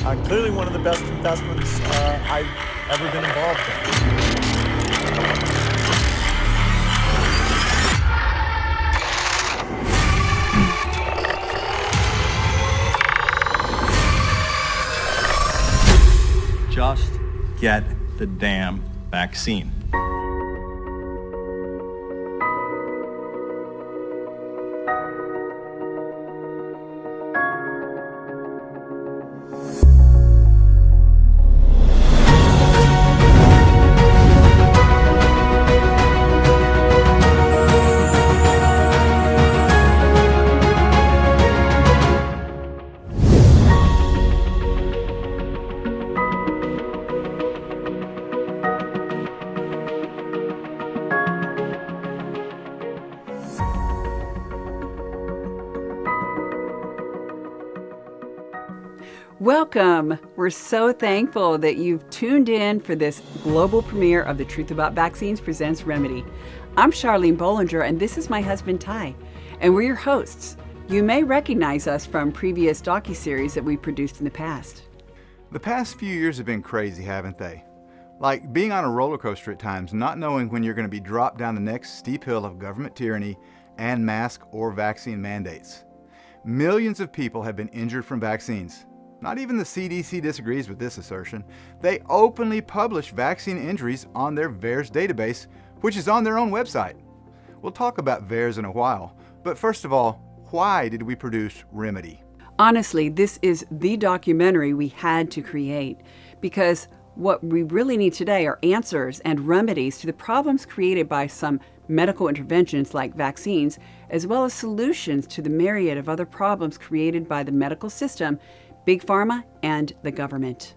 Clearly one of the best investments I've ever been involved in. Just get the damn vaccine. Welcome! We're so thankful that you've tuned in for this global premiere of The Truth About Vaccines Presents Remedy. I'm Charlene Bollinger, and this is my husband, Ty, and we're your hosts. You may recognize us from previous docuseries that we produced in the past. The past few years have been crazy, haven't they? Like being on a roller coaster at times, not knowing when you're going to be dropped down the next steep hill of government tyranny and mask or vaccine mandates. Millions of people have been injured from vaccines. Not even the CDC disagrees with this assertion. They openly publish vaccine injuries on their VAERS database, which is on their own website. We'll talk about VAERS in a while, but first of all, why did we produce Remedy? Honestly, this is the documentary we had to create because what we really need today are answers and remedies to the problems created by some medical interventions like vaccines, as well as solutions to the myriad of other problems created by the medical system, Big Pharma, and the government.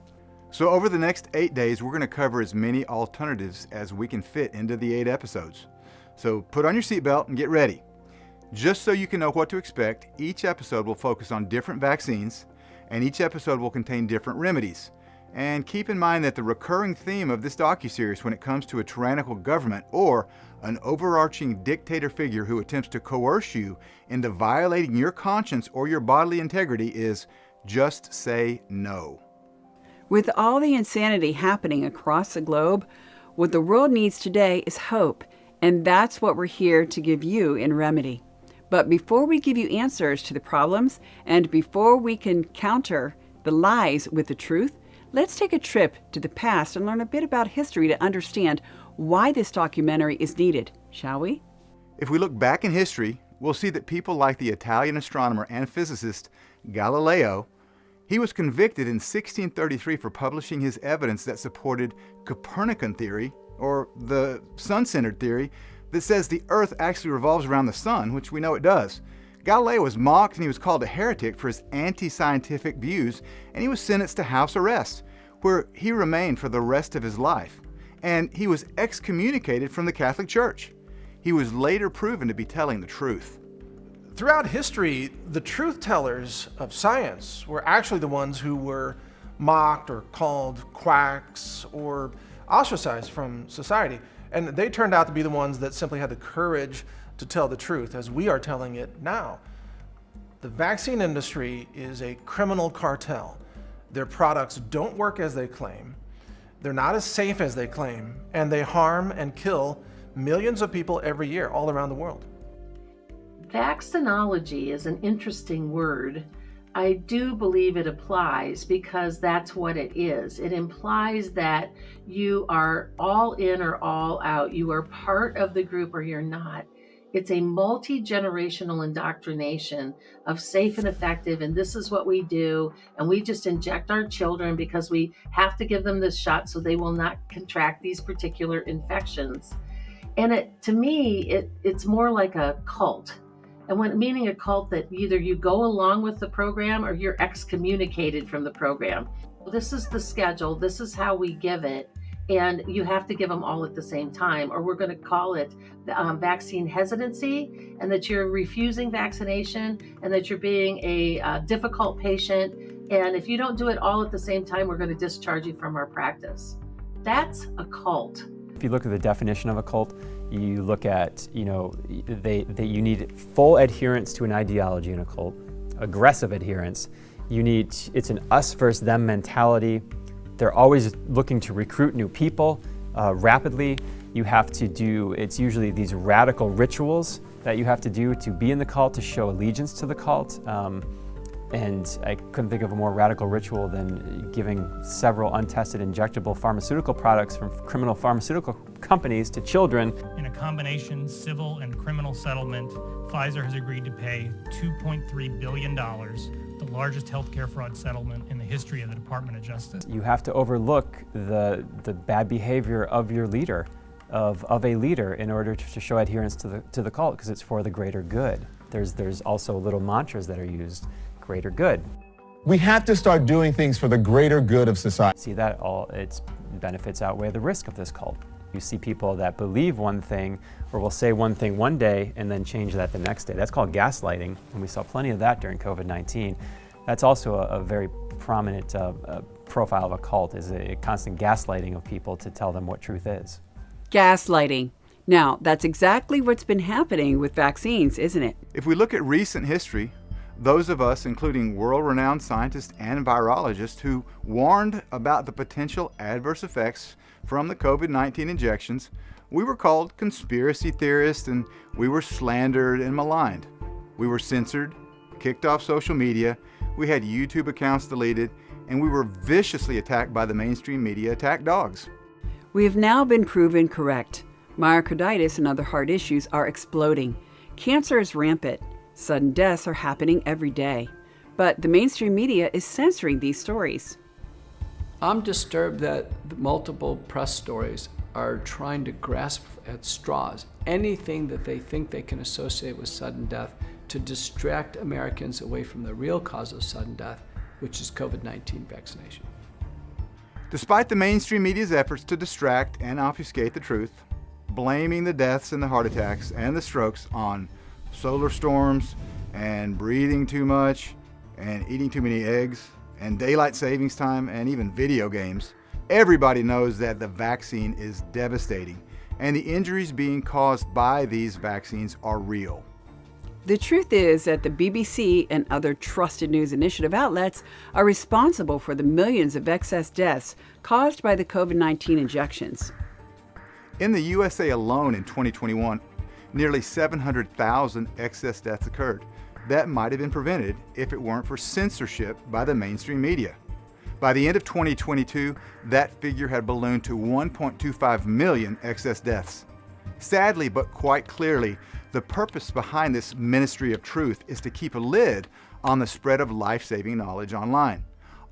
So over the next 8 days, we're going to cover as many alternatives as we can fit into the 8 episodes. So put on your seatbelt and get ready. Just so you can know what to expect, each episode will focus on different vaccines, and each episode will contain different remedies. And keep in mind that the recurring theme of this docuseries when it comes to a tyrannical government or an overarching dictator figure who attempts to coerce you into violating your conscience or your bodily integrity is just say no. With all the insanity happening across the globe, what the world needs today is hope, and that's what we're here to give you in Remedy. But before we give you answers to the problems, and before we can counter the lies with the truth, let's take a trip to the past and learn a bit about history to understand why this documentary is needed, shall we? If we look back in history, we'll see that people like the Italian astronomer and physicist Galileo, he was convicted in 1633 for publishing his evidence that supported Copernican theory, or the sun-centered theory, that says the Earth actually revolves around the sun, which we know it does. Galileo was mocked and he was called a heretic for his anti-scientific views, and he was sentenced to house arrest, where he remained for the rest of his life. And he was excommunicated from the Catholic Church. He was later proven to be telling the truth. Throughout history, the truth tellers of science were actually the ones who were mocked or called quacks or ostracized from society. And they turned out to be the ones that simply had the courage to tell the truth, as we are telling it now. The vaccine industry is a criminal cartel. Their products don't work as they claim. They're not as safe as they claim, and they harm and kill millions of people every year all around the world. Vaccinology is an interesting word. I do believe it applies because that's what it is. It implies that you are all in or all out. You are part of the group or you're not. It's a multi-generational indoctrination of safe and effective, and this is what we do, and we just inject our children because we have to give them this shot so they will not contract these particular infections. And to me, it's more like a cult. And when meaning a cult, that either you go along with the program or you're excommunicated from the program. This is the schedule. This is how we give it. And you have to give them all at the same time, or we're going to call it vaccine hesitancy, and that you're refusing vaccination, and that you're being a difficult patient. And if you don't do it all at the same time, we're going to discharge you from our practice. That's a cult. If you look at the definition of a cult, you look at, you need full adherence to an ideology in a cult, aggressive adherence, It's an us versus them mentality. They're always looking to recruit new people rapidly. You have to do, it's usually these radical rituals that you have to do to be in the cult, to show allegiance to the cult. And I couldn't think of a more radical ritual than giving several untested injectable pharmaceutical products from criminal pharmaceutical companies to children. In a combination civil and criminal settlement, Pfizer has agreed to pay $2.3 billion, the largest healthcare fraud settlement in the history of the Department of Justice. You have to overlook the bad behavior of your leader, of a leader, in order to show adherence to the cult, because it's for the greater good. There's also little mantras that are used. Greater good. We have to start doing things for the greater good of society. See that its benefits outweigh the risk of this cult. You see people that believe one thing or will say one thing one day and then change that the next day. That's called gaslighting, and we saw plenty of that during COVID-19. That's also a very prominent profile of a cult, is a constant gaslighting of people to tell them what truth is. Gaslighting. Now, that's exactly what's been happening with vaccines, isn't it? If we look at recent history, those of us, including world-renowned scientists and virologists, who warned about the potential adverse effects from the COVID-19 injections, we were called conspiracy theorists, and we were slandered and maligned. We were censored, kicked off social media, we had YouTube accounts deleted, and we were viciously attacked by the mainstream media attack dogs. We have now been proven correct. Myocarditis and other heart issues are exploding. Cancer is rampant. Sudden deaths are happening every day, but the mainstream media is censoring these stories. I'm disturbed that the multiple press stories are trying to grasp at straws, anything that they think they can associate with sudden death, to distract Americans away from the real cause of sudden death, which is COVID-19 vaccination. Despite the mainstream media's efforts to distract and obfuscate the truth, blaming the deaths and the heart attacks and the strokes on solar storms and breathing too much and eating too many eggs and daylight savings time and even video games, everybody knows that the vaccine is devastating and the injuries being caused by these vaccines are real. The truth is that the BBC and other trusted news initiative outlets are responsible for the millions of excess deaths caused by the COVID-19 injections. In the USA alone in 2021, nearly 700,000 excess deaths occurred. That might have been prevented if it weren't for censorship by the mainstream media. By the end of 2022, that figure had ballooned to 1.25 million excess deaths. Sadly, but quite clearly, the purpose behind this ministry of truth is to keep a lid on the spread of life-saving knowledge online.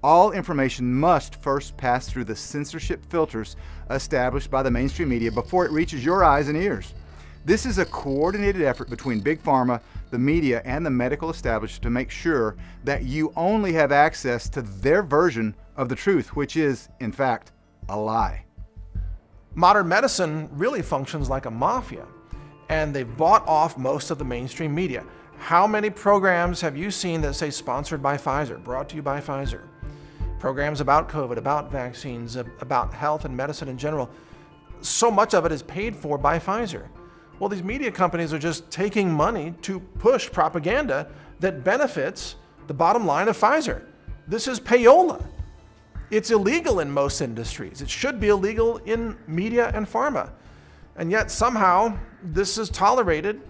All information must first pass through the censorship filters established by the mainstream media before it reaches your eyes and ears. This is a coordinated effort between Big Pharma, the media, and the medical establishment to make sure that you only have access to their version of the truth, which is, in fact, a lie. Modern medicine really functions like a mafia, and they've bought off most of the mainstream media. How many programs have you seen that say sponsored by Pfizer, brought to you by Pfizer? Programs about COVID, about vaccines, about health and medicine in general. So much of it is paid for by Pfizer. Well, these media companies are just taking money to push propaganda that benefits the bottom line of Pfizer. This is payola. It's illegal in most industries. It should be illegal in media and pharma. And yet somehow this is tolerated.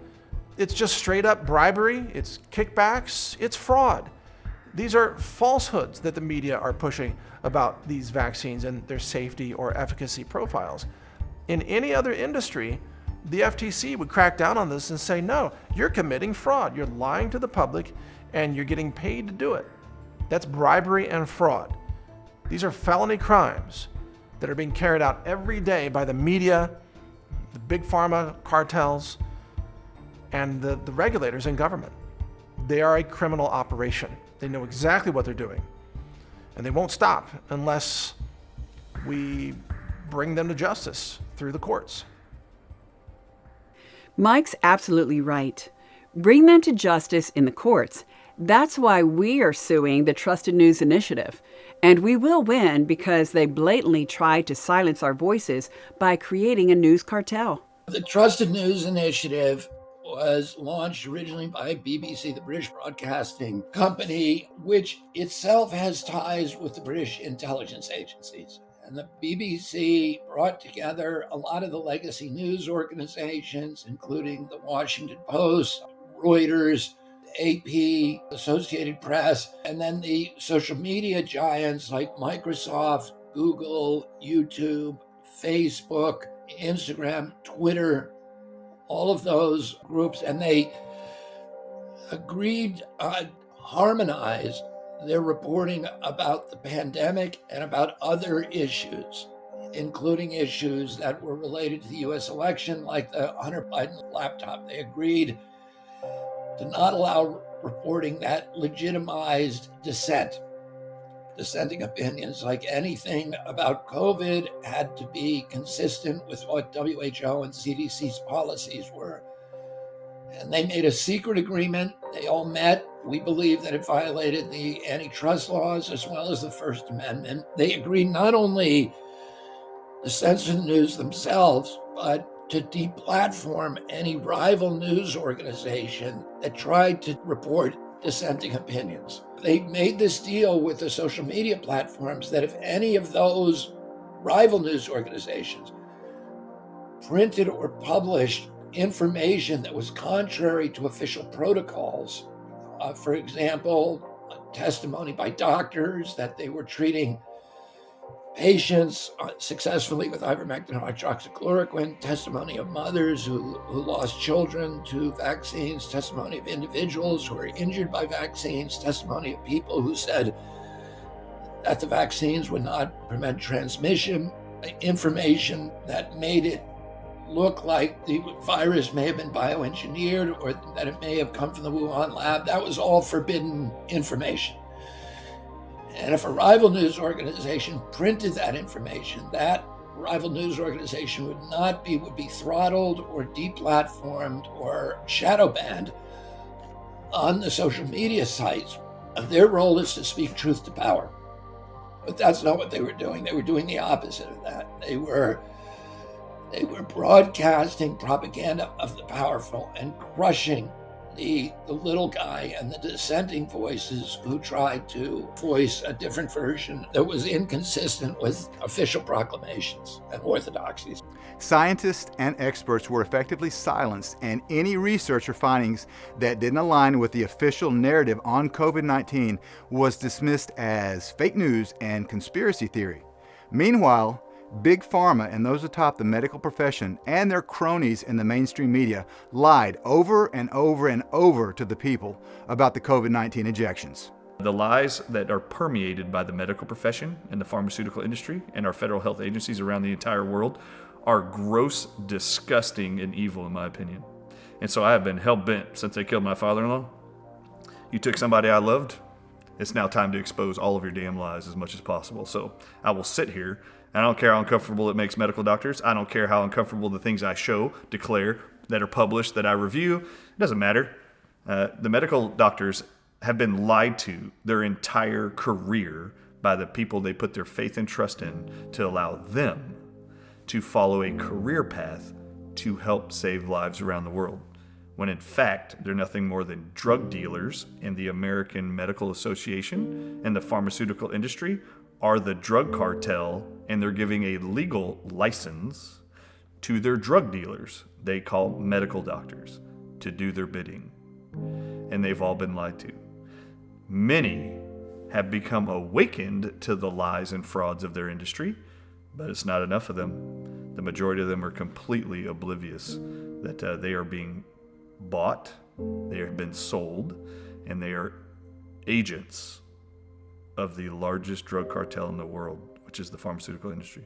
It's just straight up bribery, it's kickbacks, it's fraud. These are falsehoods that the media are pushing about these vaccines and their safety or efficacy profiles. In any other industry, the FTC would crack down on this and say, no, you're committing fraud. You're lying to the public and you're getting paid to do it. That's bribery and fraud. These are felony crimes that are being carried out every day by the media, the big pharma cartels, and the regulators in government. They are a criminal operation. They know exactly what they're doing. And they won't stop unless we bring them to justice through the courts. Mike's absolutely right. Bring them to justice in the courts. That's why we are suing the Trusted News Initiative. And we will win because they blatantly tried to silence our voices by creating a news cartel. The Trusted News Initiative was launched originally by BBC, the British Broadcasting Company, which itself has ties with the British intelligence agencies. And the BBC brought together a lot of the legacy news organizations, including the Washington Post, Reuters, AP, Associated Press, and then the social media giants like Microsoft, Google, YouTube, Facebook, Instagram, Twitter, all of those groups, and they agreed on harmonize their reporting about the pandemic and about other issues, including issues that were related to the US election, like the Hunter Biden laptop. They agreed to not allow reporting that legitimized dissenting opinions, like anything about COVID had to be consistent with what WHO and CDC's policies were. And they made a secret agreement. They all met. We believe that it violated the antitrust laws as well as the First Amendment. They agreed not only to censor the news themselves, but to deplatform any rival news organization that tried to report dissenting opinions. They made this deal with the social media platforms that if any of those rival news organizations printed or published information that was contrary to official protocols, for example, testimony by doctors that they were treating patients successfully with ivermectin and hydroxychloroquine, testimony of mothers who lost children to vaccines, testimony of individuals who were injured by vaccines, testimony of people who said that the vaccines would not prevent transmission, information that made it look like the virus may have been bioengineered or that it may have come from the Wuhan lab. That was all forbidden information. And if a rival news organization printed that information, that rival news organization would be throttled or deplatformed or shadow banned on the social media sites. Their role is to speak truth to power. But that's not what they were doing. They were doing the opposite of that. They were broadcasting propaganda of the powerful and crushing the little guy and the dissenting voices who tried to voice a different version that was inconsistent with official proclamations and orthodoxies. Scientists and experts were effectively silenced, and any research or findings that didn't align with the official narrative on COVID-19 was dismissed as fake news and conspiracy theory. Meanwhile, Big Pharma and those atop the medical profession and their cronies in the mainstream media lied over and over and over to the people about the COVID-19 injections. The lies that are permeated by the medical profession and the pharmaceutical industry and our federal health agencies around the entire world are gross, disgusting, and evil, in my opinion. And so I have been hell-bent since they killed my father-in-law. You took somebody I loved, it's now time to expose all of your damn lies as much as possible. So I will sit here. I don't care how uncomfortable it makes medical doctors. I don't care how uncomfortable the things I show, declare, that are published, that I review. It doesn't matter. The medical doctors have been lied to their entire career by the people they put their faith and trust in to allow them to follow a career path to help save lives around the world, when in fact they're nothing more than drug dealers, and the American Medical Association and the pharmaceutical industry are the drug cartel, and they're giving a legal license to their drug dealers, they call medical doctors, to do their bidding. And they've all been lied to. Many have become awakened to the lies and frauds of their industry, but it's not enough of them. The majority of them are completely oblivious that they are being bought, they have been sold, and they are agents of the largest drug cartel in the world, which is the pharmaceutical industry.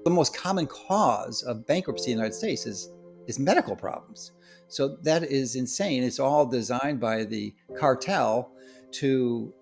The most common cause of bankruptcy in the United States is medical problems. So that is insane. It's all designed by the cartel to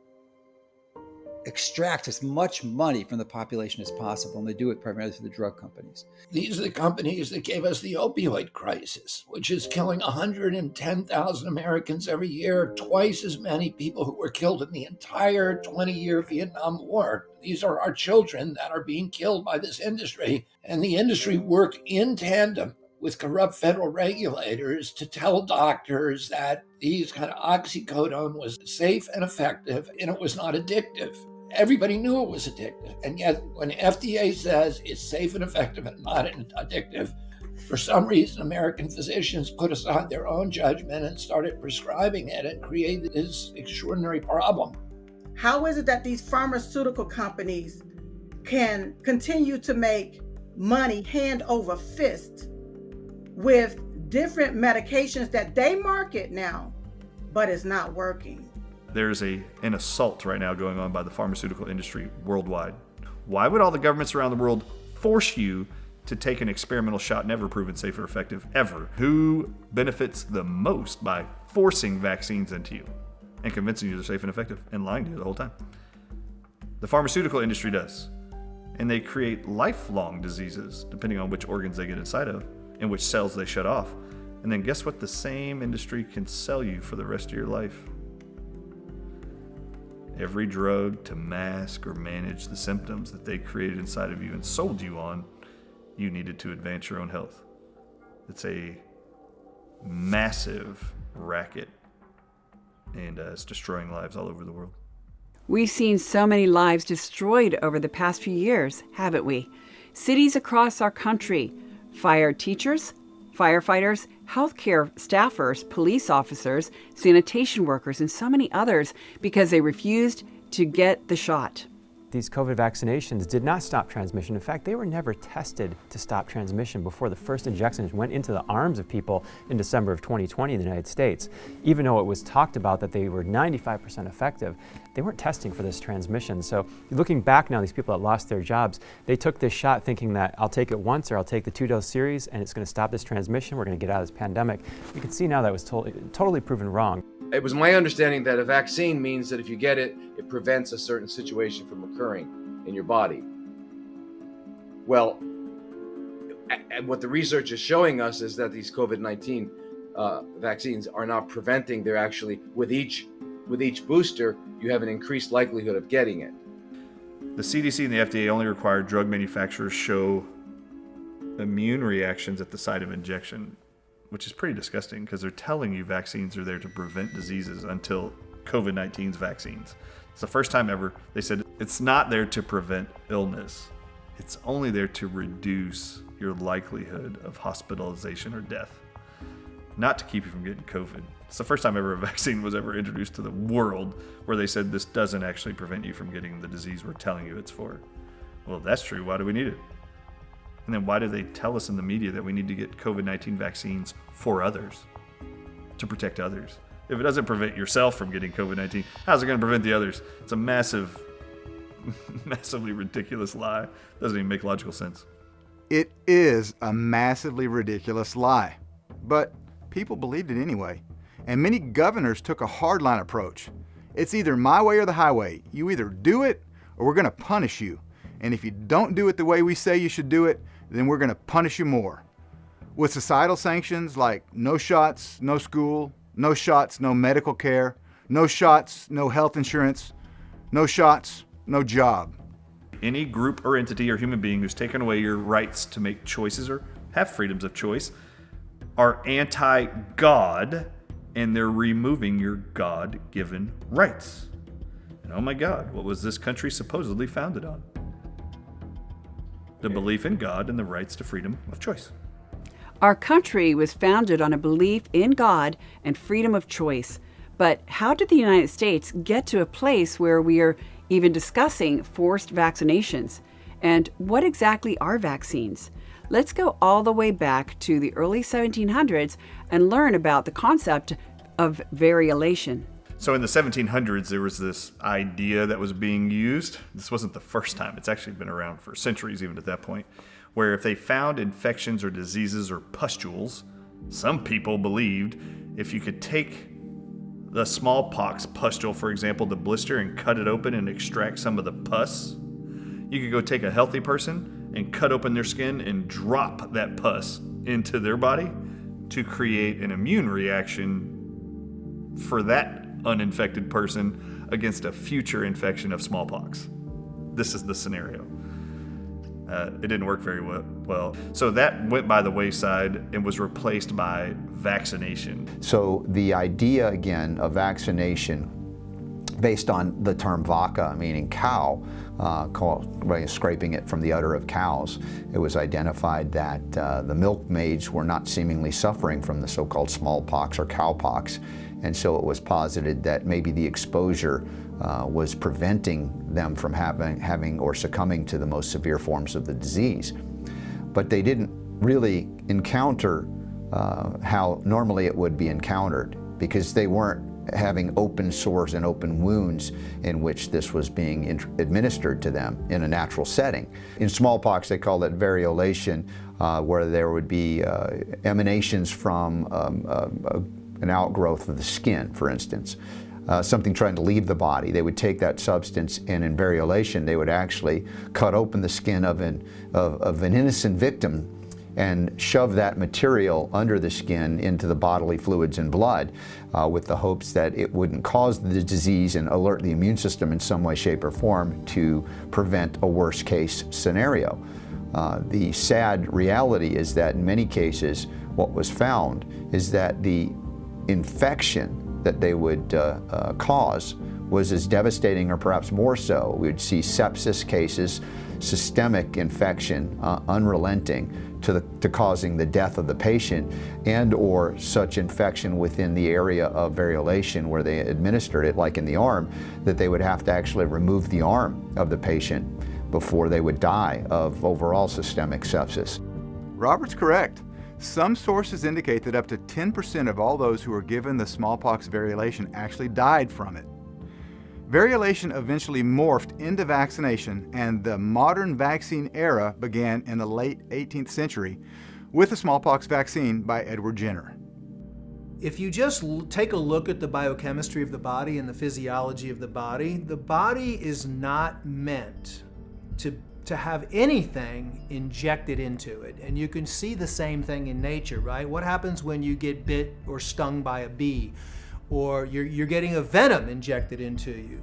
extract as much money from the population as possible, and they do it primarily through the drug companies. These are the companies that gave us the opioid crisis, which is killing 110,000 Americans every year, twice as many people who were killed in the entire 20-year Vietnam War. These are our children that are being killed by this industry, and the industry worked in tandem with corrupt federal regulators to tell doctors that these kind of oxycodone was safe and effective and it was not addictive. Everybody knew it was addictive. And yet when FDA says it's safe and effective and not addictive, for some reason, American physicians put aside their own judgment and started prescribing it and created this extraordinary problem. How is it that these pharmaceutical companies can continue to make money hand over fist with different medications that they market now, but it's not working? There's an assault right now going on by the pharmaceutical industry worldwide. Why would all the governments around the world force you to take an experimental shot never proven safe or effective ever? Who benefits the most by forcing vaccines into you and convincing you they're safe and effective and lying to you the whole time? The pharmaceutical industry does. And they create lifelong diseases depending on which organs they get inside of and which cells they shut off. And then guess what the same industry can sell you for the rest of your life? Every drug to mask or manage the symptoms that they created inside of you and sold you on, you needed to advance your own health. It's a massive racket, and it's destroying lives all over the world. We've seen so many lives destroyed over the past few years, haven't we? Cities across our country fired teachers, firefighters, healthcare staffers, police officers, sanitation workers, and so many others because they refused to get the shot. These COVID vaccinations did not stop transmission. In fact, they were never tested to stop transmission before the first injections went into the arms of people in December of 2020 in the United States. Even though it was talked about that they were 95% effective, they weren't testing for this transmission. So looking back now, these people that lost their jobs, they took this shot thinking that I'll take it once or I'll take the 2-dose series and it's going to stop this transmission. We're going to get out of this pandemic. You can see now that was totally proven wrong. It was my understanding that a vaccine means that if you get it, it prevents a certain situation from occurring in your body. Well, and what the research is showing us is that these COVID-19 vaccines are not preventing, they're actually, with each booster, you have an increased likelihood of getting it. The CDC and the FDA only require drug manufacturers show immune reactions at the site of injection, which is pretty disgusting because they're telling you vaccines are there to prevent diseases until COVID-19's vaccines. It's the first time ever they said it's not there to prevent illness. It's only there to reduce your likelihood of hospitalization or death, not to keep you from getting COVID. It's the first time ever a vaccine was ever introduced to the world where they said this doesn't actually prevent you from getting the disease we're telling you it's for. Well, if that's true, why do we need it? And then why do they tell us in the media that we need to get COVID-19 vaccines for others, to protect others? If it doesn't prevent yourself from getting COVID-19, how's it going to prevent the others? It's a massively ridiculous lie. Doesn't even make logical sense. It is a massively ridiculous lie, but people believed it anyway. And many governors took a hardline approach. It's either my way or the highway. You either do it or we're going to punish you. And if you don't do it the way we say you should do it, then we're going to punish you more. With societal sanctions like no shots, no school, no shots, no medical care, no shots, no health insurance, no shots, no job. Any group or entity or human being who's taken away your rights to make choices or have freedoms of choice are anti-God, and they're removing your God-given rights. And oh my God, what was this country supposedly founded on? The belief in God and the rights to freedom of choice. Our country was founded on a belief in God and freedom of choice. But how did the United States get to a place where we are even discussing forced vaccinations? And what exactly are vaccines? Let's go all the way back to the early 1700s and learn about the concept of variolation. So in the 1700s, there was this idea that was being used. This wasn't the first time. It's actually been around for centuries, even at that point, where if they found infections or diseases or pustules, some people believed if you could take the smallpox pustule, for example, the blister, and cut it open and extract some of the pus, you could go take a healthy person and cut open their skin and drop that pus into their body to create an immune reaction for that uninfected person against a future infection of smallpox. This is the scenario. It didn't work very well. So that went by the wayside and was replaced by vaccination. So the idea, again, of vaccination based on the term vaca, meaning cow, by scraping it from the udder of cows, it was identified that the milkmaids were not seemingly suffering from the so-called smallpox or cowpox. And so it was posited that maybe the exposure was preventing them from having or succumbing to the most severe forms of the disease. But they didn't really encounter how normally it would be encountered, because they weren't having open sores and open wounds in which this was being administered to them in a natural setting. In smallpox, they call it variolation, where there would be emanations from an outgrowth of the skin, for instance. Something trying to leave the body. They would take that substance, and in variolation, they would actually cut open the skin of an innocent victim and shove that material under the skin into the bodily fluids and blood with the hopes that it wouldn't cause the disease and alert the immune system in some way, shape, or form to prevent a worst case scenario. The sad reality is that in many cases, what was found is that the infection that they would cause was as devastating, or perhaps more so. We would see sepsis cases, systemic infection, unrelenting, to causing the death of the patient, and or such infection within the area of variolation where they administered it, like in the arm, that they would have to actually remove the arm of the patient before they would die of overall systemic sepsis. Robert's correct. Some sources indicate that up to 10% of all those who were given the smallpox variolation actually died from it. Variolation eventually morphed into vaccination, and the modern vaccine era began in the late 18th century with the smallpox vaccine by Edward Jenner. If you just take a look at the biochemistry of the body and the physiology of the body is not meant to have anything injected into it. And you can see the same thing in nature, right? What happens when you get bit or stung by a bee, or you're getting a venom injected into you?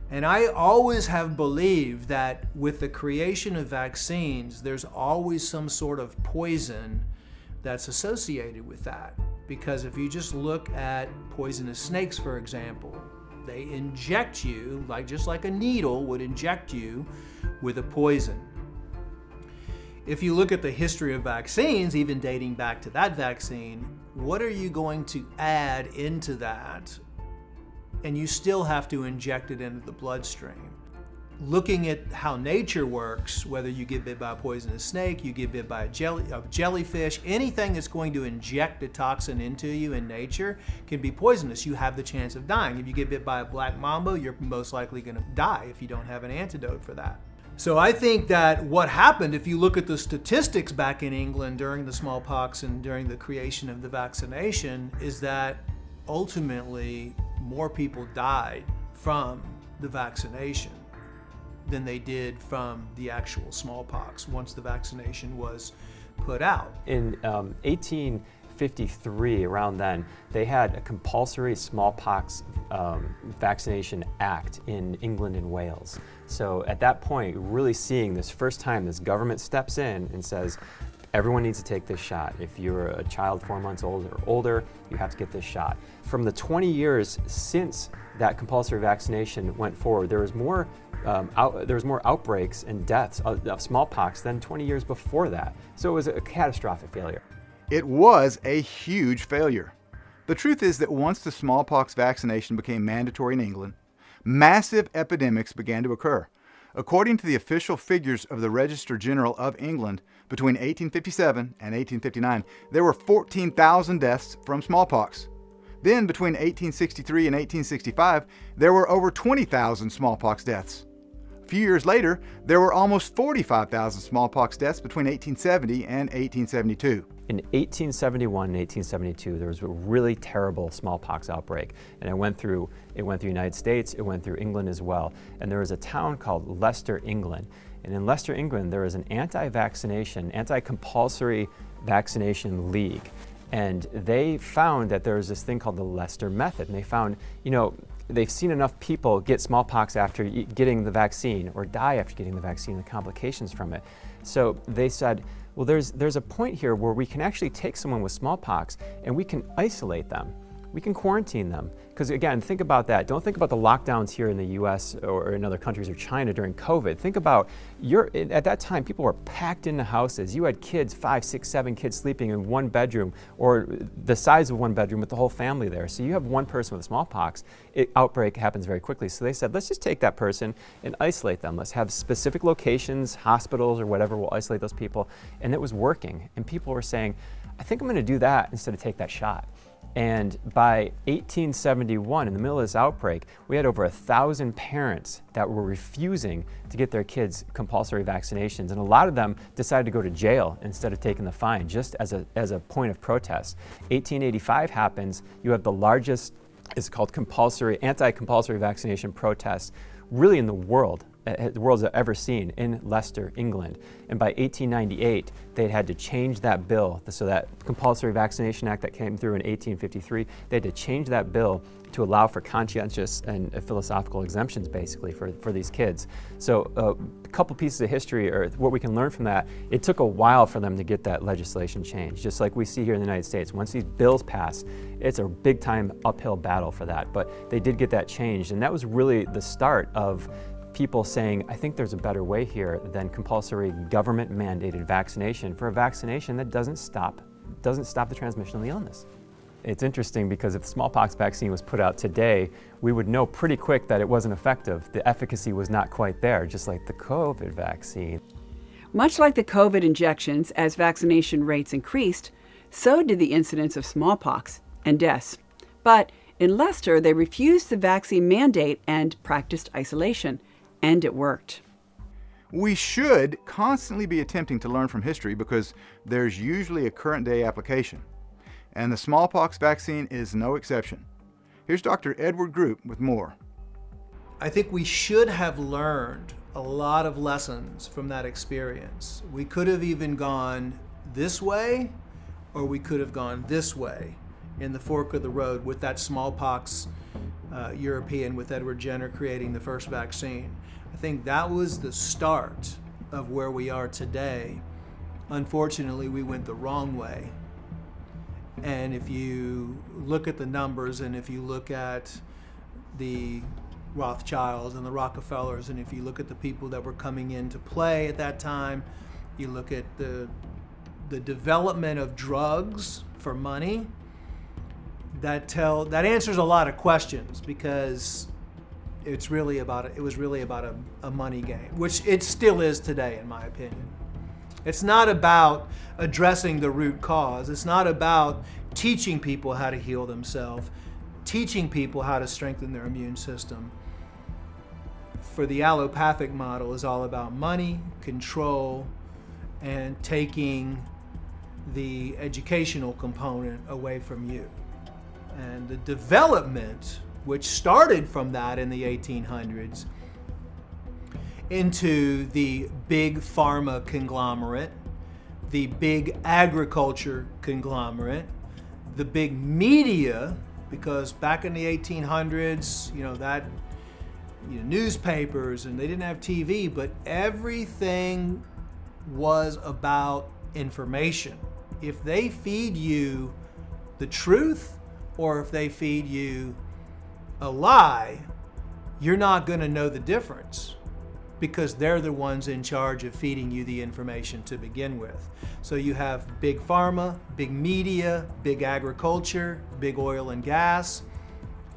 And I always have believed that with the creation of vaccines, there's always some sort of poison that's associated with that. Because if you just look at poisonous snakes, for example, they inject you, just like a needle would inject you with a poison. If you look at the history of vaccines, even dating back to that vaccine, what are you going to add into that? And you still have to inject it into the bloodstream. Looking at how nature works, whether you get bit by a poisonous snake, you get bit by a jellyfish, anything that's going to inject a toxin into you in nature can be poisonous. You have the chance of dying. If you get bit by a black mamba, you're most likely going to die if you don't have an antidote for that. So I think that what happened, if you look at the statistics back in England during the smallpox and during the creation of the vaccination, is that ultimately more people died from the vaccination than they did from the actual smallpox once the vaccination was put out. In 1853, around then, they had a compulsory smallpox vaccination act in England and Wales. So at that point, really seeing this first time, this government steps in and says, everyone needs to take this shot. If you're a child 4 months old or older, you have to get this shot. From the 20 years since that compulsory vaccination went forward, there was more outbreaks and deaths of smallpox than 20 years before that. So it was a catastrophic failure. It was a huge failure. The truth is that once the smallpox vaccination became mandatory in England, massive epidemics began to occur. According to the official figures of the Register General of England, between 1857 and 1859, there were 14,000 deaths from smallpox. Then, between 1863 and 1865, there were over 20,000 smallpox deaths. A few years later, there were almost 45,000 smallpox deaths between 1870 and 1872. In 1871 and 1872, there was a really terrible smallpox outbreak, and it went through the United States, it went through England as well. And there was a town called Leicester, England. And in Leicester, England, there was an anti-compulsory vaccination league. And they found that there was this thing called the Leicester method. And they found, they've seen enough people get smallpox after getting the vaccine or die after getting the vaccine, the complications from it. So they said, well, there's a point here where we can actually take someone with smallpox and we can isolate them. We can quarantine them. Because again, think about that. Don't think about the lockdowns here in the US or in other countries or China during COVID. Think about, at that time, people were packed into houses. You had kids, 5, 6, 7 kids sleeping in one bedroom or the size of one bedroom with the whole family there. So you have one person with smallpox, outbreak happens very quickly. So they said, let's just take that person and isolate them. Let's have specific locations, hospitals or whatever, we'll isolate those people. And it was working. And people were saying, I think I'm gonna do that instead of take that shot. And by 1871, in the middle of this outbreak, we had over 1,000 parents that were refusing to get their kids compulsory vaccinations. And a lot of them decided to go to jail instead of taking the fine, just as a point of protest. 1885 happens, you have the largest, it's called anti-compulsory vaccination protest, really in the world. The world's ever seen in Leicester, England. And by 1898, they had to change that bill. So that Compulsory Vaccination Act that came through in 1853, they had to change that bill to allow for conscientious and philosophical exemptions, basically, for these kids. So a couple pieces of history, or what we can learn from that, it took a while for them to get that legislation changed, just like we see here in the United States. Once these bills pass, it's a big-time uphill battle for that. But they did get that changed, and that was really the start of people saying, I think there's a better way here than compulsory government-mandated vaccination for a vaccination that doesn't stop the transmission of the illness. It's interesting because if the smallpox vaccine was put out today, we would know pretty quick that it wasn't effective. The efficacy was not quite there, just like the COVID vaccine. Much like the COVID injections, as vaccination rates increased, so did the incidence of smallpox and deaths. But in Leicester, they refused the vaccine mandate and practiced isolation. And it worked. We should constantly be attempting to learn from history because there's usually a current day application. And the smallpox vaccine is no exception. Here's Dr. Edward Group with more. I think we should have learned a lot of lessons from that experience. We could have even gone this way, or we could have gone this way in the fork of the road with that smallpox European, with Edward Jenner creating the first vaccine. I think that was the start of where we are today. Unfortunately, we went the wrong way. And if you look at the numbers, and if you look at the Rothschilds and the Rockefellers, and if you look at the people that were coming into play at that time, you look at the development of drugs for money, that answers a lot of questions, because it was really about a money game, which it still is today, in my opinion. It's not about addressing the root cause. It's not about teaching people how to heal themselves, teaching people how to strengthen their immune system. For the allopathic model is all about money, control, and taking the educational component away from you. And the development, which started from that in the 1800s, into the big pharma conglomerate, the big agriculture conglomerate, the big media, because back in the 1800s, newspapers, and they didn't have TV, but everything was about information. If they feed you the truth, or if they feed you a lie, you're not going to know the difference, because they're the ones in charge of feeding you the information to begin with. So you have big pharma, big media, big agriculture, big oil and gas,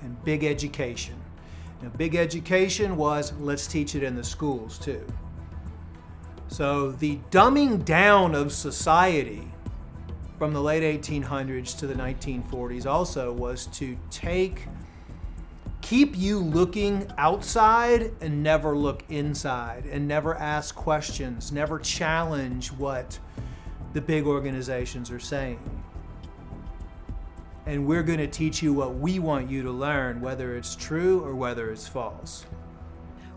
and big education. Now, big education was, let's teach it in the schools too. So the dumbing down of society from the late 1800s to the 1940s also was to keep you looking outside and never look inside, and never ask questions, never challenge what the big organizations are saying. And we're going to teach you what we want you to learn, whether it's true or whether it's false.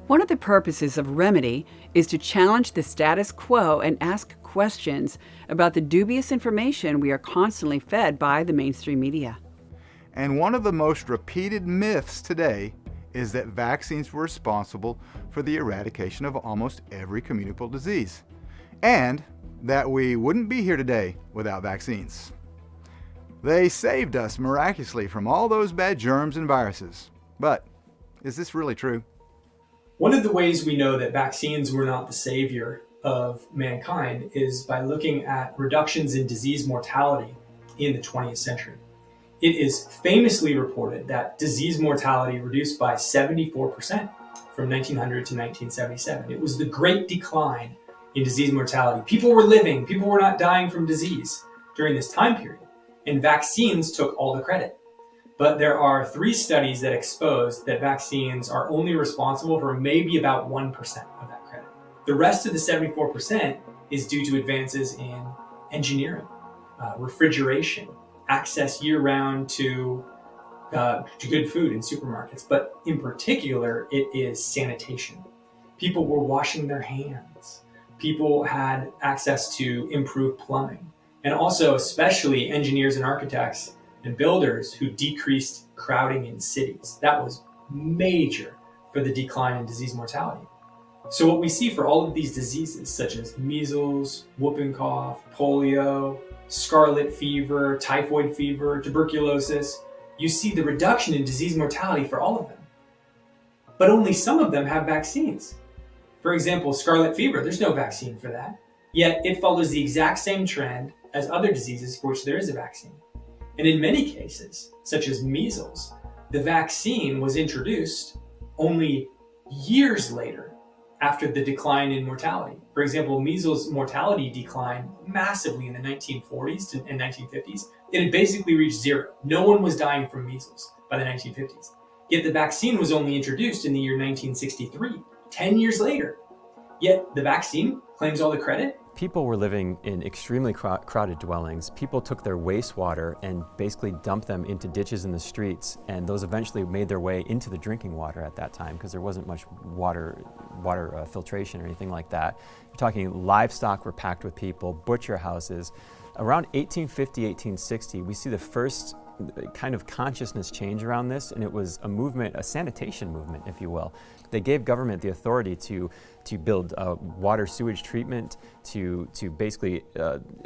One of the purposes of Remedy is to challenge the status quo and ask questions about the dubious information we are constantly fed by the mainstream media. And one of the most repeated myths today is that vaccines were responsible for the eradication of almost every communicable disease, and that we wouldn't be here today without vaccines. They saved us miraculously from all those bad germs and viruses. But is this really true? One of the ways we know that vaccines were not the savior of mankind is by looking at reductions in disease mortality in the 20th century. It is famously reported that disease mortality reduced by 74% from 1900 to 1977. It was the great decline in disease mortality. People were living, people were not dying from disease during this time period, and vaccines took all the credit. But there are 3 studies that expose that vaccines are only responsible for maybe about 1% of that credit. The rest of the 74% is due to advances in engineering, refrigeration, access year-round to good food in supermarkets, but in particular, it is sanitation. People were washing their hands. People had access to improved plumbing, and also especially engineers and architects and builders who decreased crowding in cities. That was major for the decline in disease mortality. So what we see for all of these diseases, such as measles, whooping cough, polio, scarlet fever, typhoid fever, tuberculosis, you see the reduction in disease mortality for all of them. But only some of them have vaccines. For example, scarlet fever, there's no vaccine for that. Yet it follows the exact same trend as other diseases for which there is a vaccine. And in many cases, such as measles, the vaccine was introduced only years later after the decline in mortality. For example, measles mortality declined massively in the 1940s and 1950s. It had basically reached zero. No one was dying from measles by the 1950s. Yet the vaccine was only introduced in the year 1963, 10 years later. Yet the vaccine claims all the credit. People were living in extremely crowded dwellings. People took their wastewater and basically dumped them into ditches in the streets, and those eventually made their way into the drinking water at that time because there wasn't much water filtration or anything like that. You're talking livestock were packed with people, butcher houses. Around 1850, 1860, we see the first kind of consciousness change around this, and it was a movement, a sanitation movement, if you will. They gave government the authority to build water sewage treatment, to basically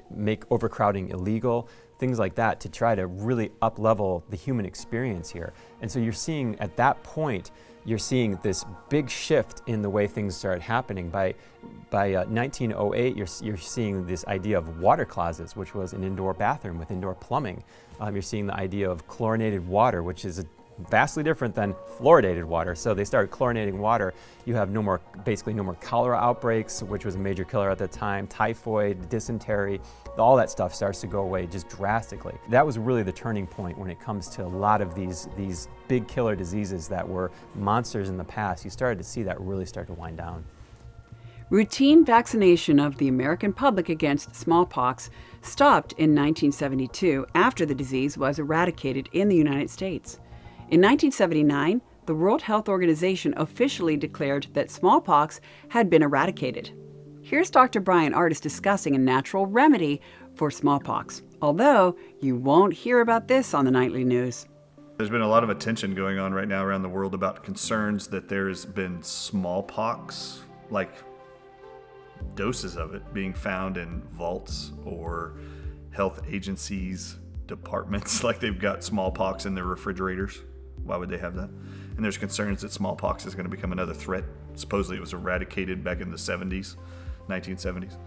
make overcrowding illegal, things like that, to try to really up-level the human experience here. And so you're seeing, at that point, you're seeing this big shift in the way things started happening. By 1908, you're seeing this idea of water closets, which was an indoor bathroom with indoor plumbing. You're seeing the idea of chlorinated water, which is vastly different than fluoridated water. So they started chlorinating water. You have basically no more cholera outbreaks, which was a major killer at the time, typhoid, dysentery, all that stuff starts to go away just drastically. That was really the turning point when it comes to a lot of these big killer diseases that were monsters in the past. You started to see that really start to wind down. Routine vaccination of the American public against smallpox stopped in 1972 after the disease was eradicated in the United States. In 1979, the World Health Organization officially declared that smallpox had been eradicated. Here's Dr. Brian Artis discussing a natural remedy for smallpox, although you won't hear about this on the nightly news. There's been a lot of attention going on right now around the world about concerns that there's been smallpox, like doses of it being found in vaults or health agencies, departments, like they've got smallpox in their refrigerators. Why would they have that? And there's concerns that smallpox is going to become another threat. Supposedly it was eradicated back in the 1970s.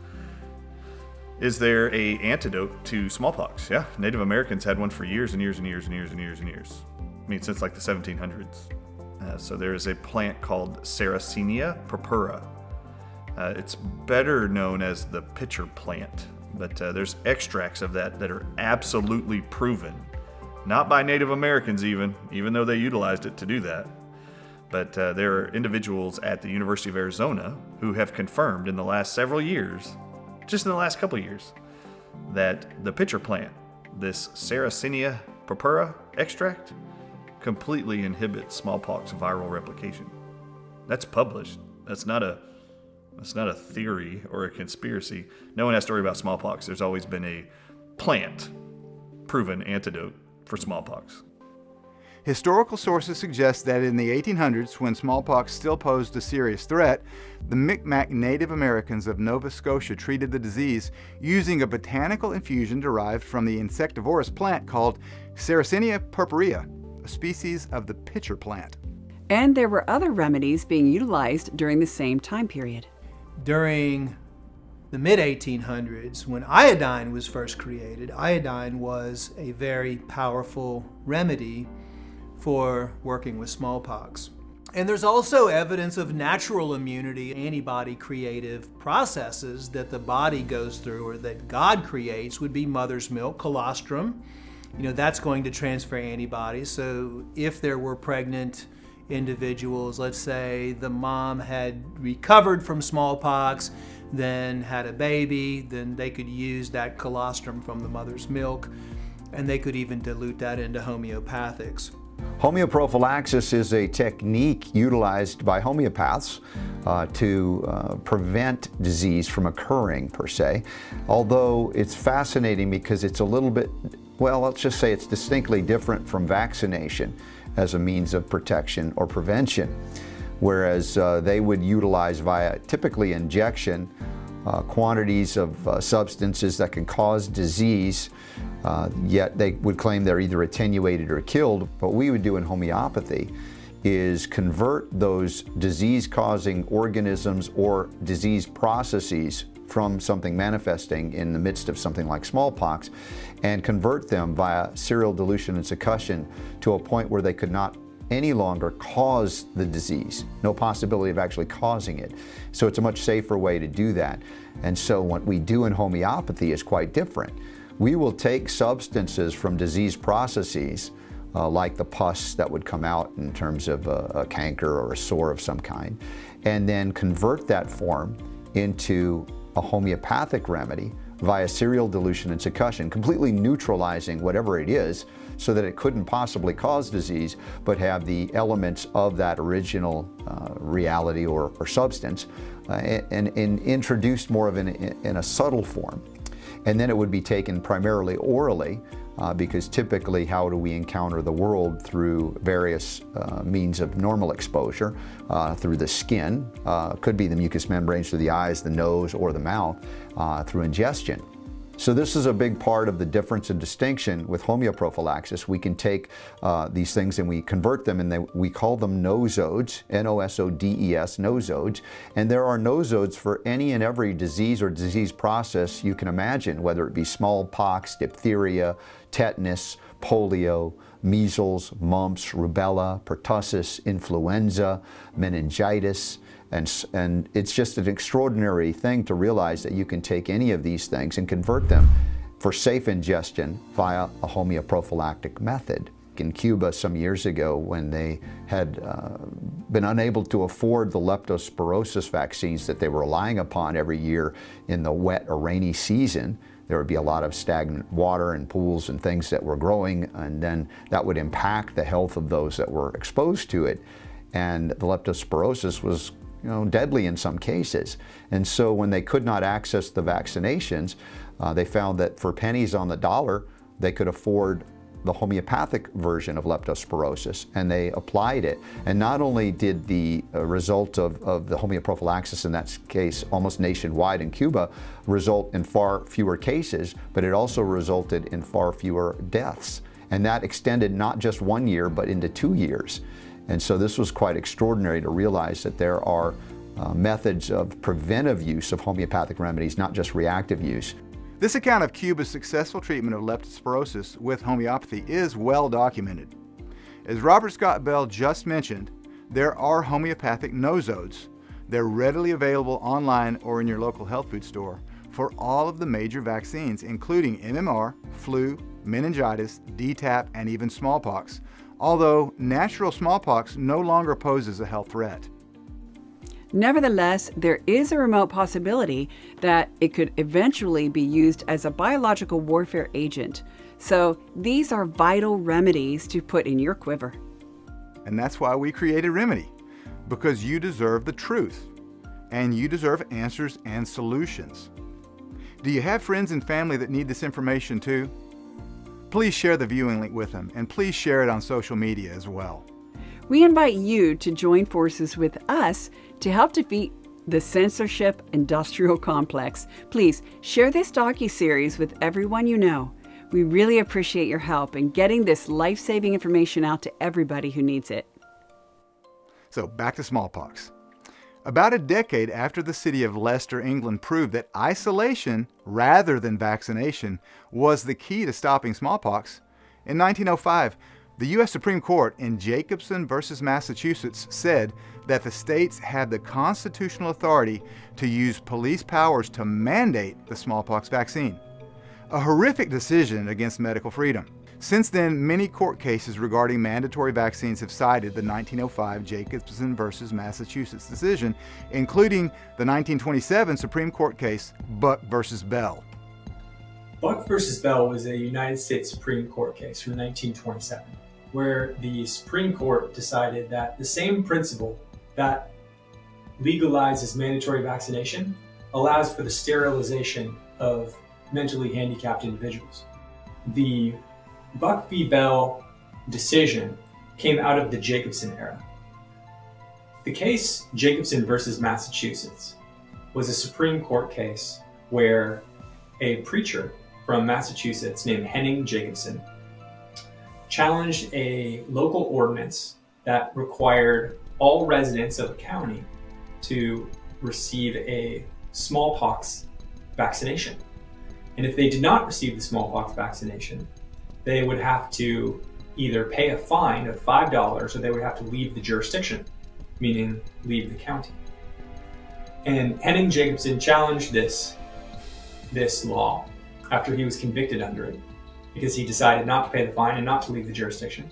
Is there an antidote to smallpox? Yeah, Native Americans had one for years and years and years and years and years and years. I mean, since like the 1700s. So there is a plant called Sarracenia purpura. It's better known as the pitcher plant, but there's extracts of that are absolutely proven. Not by Native Americans even though they utilized it to do that. But there are individuals at the University of Arizona who have confirmed in the last several years, just in the last couple of years, that the pitcher plant, this Sarracenia purpura extract, completely inhibits smallpox viral replication. That's published. That's not a theory or a conspiracy. No one has to worry about smallpox. There's always been a plant-proven antidote for smallpox. Historical sources suggest that in the 1800s, when smallpox still posed a serious threat, the Micmac Native Americans of Nova Scotia treated the disease using a botanical infusion derived from the insectivorous plant called Sarracenia purpurea, a species of the pitcher plant. And there were other remedies being utilized during the same time period. During the mid-1800s, when iodine was first created, iodine was a very powerful remedy for working with smallpox. And there's also evidence of natural immunity, antibody creative processes that the body goes through or that God creates would be mother's milk, colostrum. That's going to transfer antibodies. So if there were pregnant individuals, let's say the mom had recovered from smallpox, then had a baby, then they could use that colostrum from the mother's milk, and they could even dilute that into homeopathics. Homeoprophylaxis is a technique utilized by homeopaths to prevent disease from occurring, per se. Although it's fascinating because it's a little bit, well, let's just say it's distinctly different from vaccination as a means of protection or prevention. Whereas they would utilize via typically injection quantities of substances that can cause disease, yet they would claim they're either attenuated or killed. What we would do in homeopathy is convert those disease-causing organisms or disease processes from something manifesting in the midst of something like smallpox and convert them via serial dilution and succussion to a point where they could not any longer cause the disease, no possibility of actually causing it. So it's a much safer way to do that. And so what we do in homeopathy is quite different. We will take substances from disease processes, like the pus that would come out in terms of a canker or a sore of some kind, and then convert that form into a homeopathic remedy via serial dilution and succussion, completely neutralizing whatever it is so that it couldn't possibly cause disease, but have the elements of that original reality or substance and introduced more of in a subtle form. And then it would be taken primarily orally, because typically how do we encounter the world? Through various means of normal exposure, through the skin, could be the mucous membranes through the eyes, the nose, or the mouth, through ingestion. So this is a big part of the difference and distinction with homeoprophylaxis. We can take these things and we convert them, and we call them nosodes, N-O-S-O-D-E-S, nosodes. And there are nosodes for any and every disease or disease process you can imagine, whether it be smallpox, diphtheria, tetanus, polio, measles, mumps, rubella, pertussis, influenza, meningitis. And it's just an extraordinary thing to realize that you can take any of these things and convert them for safe ingestion via a homeoprophylactic method. In Cuba some years ago, when they had been unable to afford the leptospirosis vaccines that they were relying upon every year in the wet or rainy season, there would be a lot of stagnant water and pools and things that were growing, and then that would impact the health of those that were exposed to it. And the leptospirosis was deadly in some cases. And so when they could not access the vaccinations, they found that for pennies on the dollar, they could afford the homeopathic version of leptospirosis, and they applied it. And not only did the result of the homeoprophylaxis, in that case almost nationwide in Cuba, result in far fewer cases, but it also resulted in far fewer deaths. And that extended not just 1 year, but into 2 years. And so this was quite extraordinary to realize that there are methods of preventive use of homeopathic remedies, not just reactive use. This account of Cuba's successful treatment of leptospirosis with homeopathy is well documented. As Robert Scott Bell just mentioned, there are homeopathic nosodes. They're readily available online or in your local health food store for all of the major vaccines, including MMR, flu, meningitis, DTaP, and even smallpox. Although natural smallpox no longer poses a health threat. Nevertheless, there is a remote possibility that it could eventually be used as a biological warfare agent. So these are vital remedies to put in your quiver. And that's why we created Remedy, because you deserve the truth, and you deserve answers and solutions. Do you have friends and family that need this information too? please share the viewing link with them, and please share it on social media as well. We invite you to join forces with us to help defeat the censorship industrial complex. Please share this docuseries with everyone you know. We really appreciate your help in getting this life-saving information out to everybody who needs it. So back to smallpox. About a decade after the city of Leicester, England proved that isolation rather than vaccination was the key to stopping smallpox, in 1905, the U.S. Supreme Court in Jacobson versus Massachusetts said that the states had the constitutional authority to use police powers to mandate the smallpox vaccine. A horrific decision against medical freedom. Since then, many court cases regarding mandatory vaccines have cited the 1905 Jacobson versus Massachusetts decision, including the 1927 Supreme Court case Buck versus Bell. Buck versus Bell was a United States Supreme Court case from 1927, where the Supreme Court decided that the same principle that legalizes mandatory vaccination allows for the sterilization of mentally handicapped individuals. The Buck v. Bell decision came out of the Jacobson era. The case Jacobson versus Massachusetts was a Supreme Court case where a preacher from Massachusetts named Henning Jacobson challenged a local ordinance that required all residents of a county to receive a smallpox vaccination. And if they did not receive the smallpox vaccination, they would have to either pay a fine of $5 or they would have to leave the jurisdiction, meaning leave the county. And Henning Jacobson challenged this law after he was convicted under it because he decided not to pay the fine and not to leave the jurisdiction.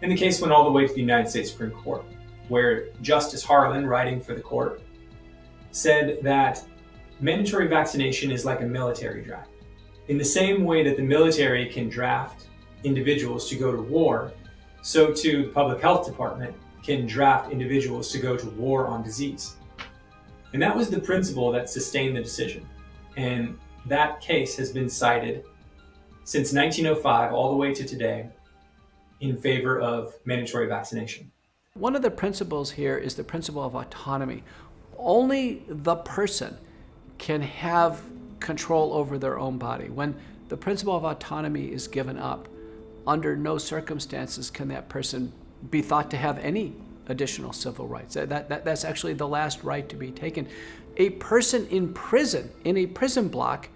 And the case went all the way to the United States Supreme Court, where Justice Harlan, writing for the court, said that mandatory vaccination is like a military draft. In the same way that the military can draft individuals to go to war, so too the public health department can draft individuals to go to war on disease. And that was the principle that sustained the decision. And that case has been cited since 1905 all the way to today in favor of mandatory vaccination. One of the principles here is the principle of autonomy. Only the person can have control over their own body. When the principle of autonomy is given up, under no circumstances can that person be thought to have any additional civil rights. That's actually the last right to be taken. A person in prison, in a prison block,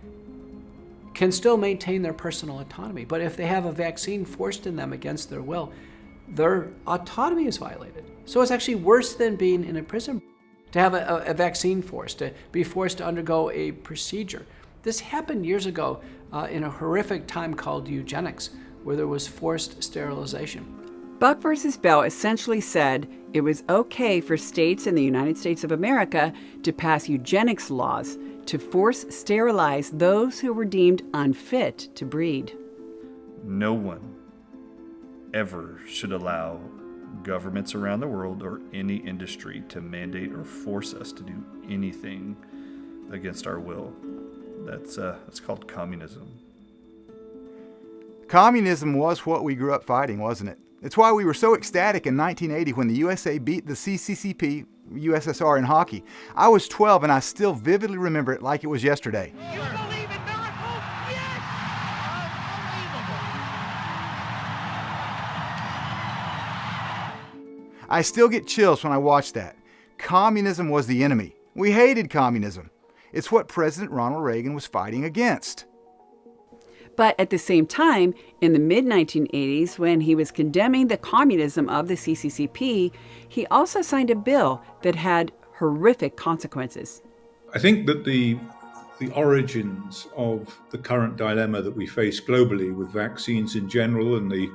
can still maintain their personal autonomy. But if they have a vaccine forced in them against their will, their autonomy is violated. So it's actually worse than being in a prison to have a vaccine forced, to be forced to undergo a procedure. This happened years ago in a horrific time called eugenics, where there was forced sterilization. Buck versus Bell essentially said it was okay for states in the United States of America to pass eugenics laws to force sterilize those who were deemed unfit to breed. No one ever should allow governments around the world or any industry to mandate or force us to do anything against our will. That's called communism. Communism was what we grew up fighting, wasn't it? It's why we were so ecstatic in 1980 when the USA beat the CCCP, USSR in hockey. I was 12 and I still vividly remember it like it was yesterday. You believe in miracles? Yes! Unbelievable. I still get chills when I watch that. Communism was the enemy. We hated communism. It's what President Ronald Reagan was fighting against. But at the same time, in the mid-1980s, when he was condemning the communism of the CCCP, he also signed a bill that had horrific consequences. I think that the origins of the current dilemma that we face globally with vaccines in general and the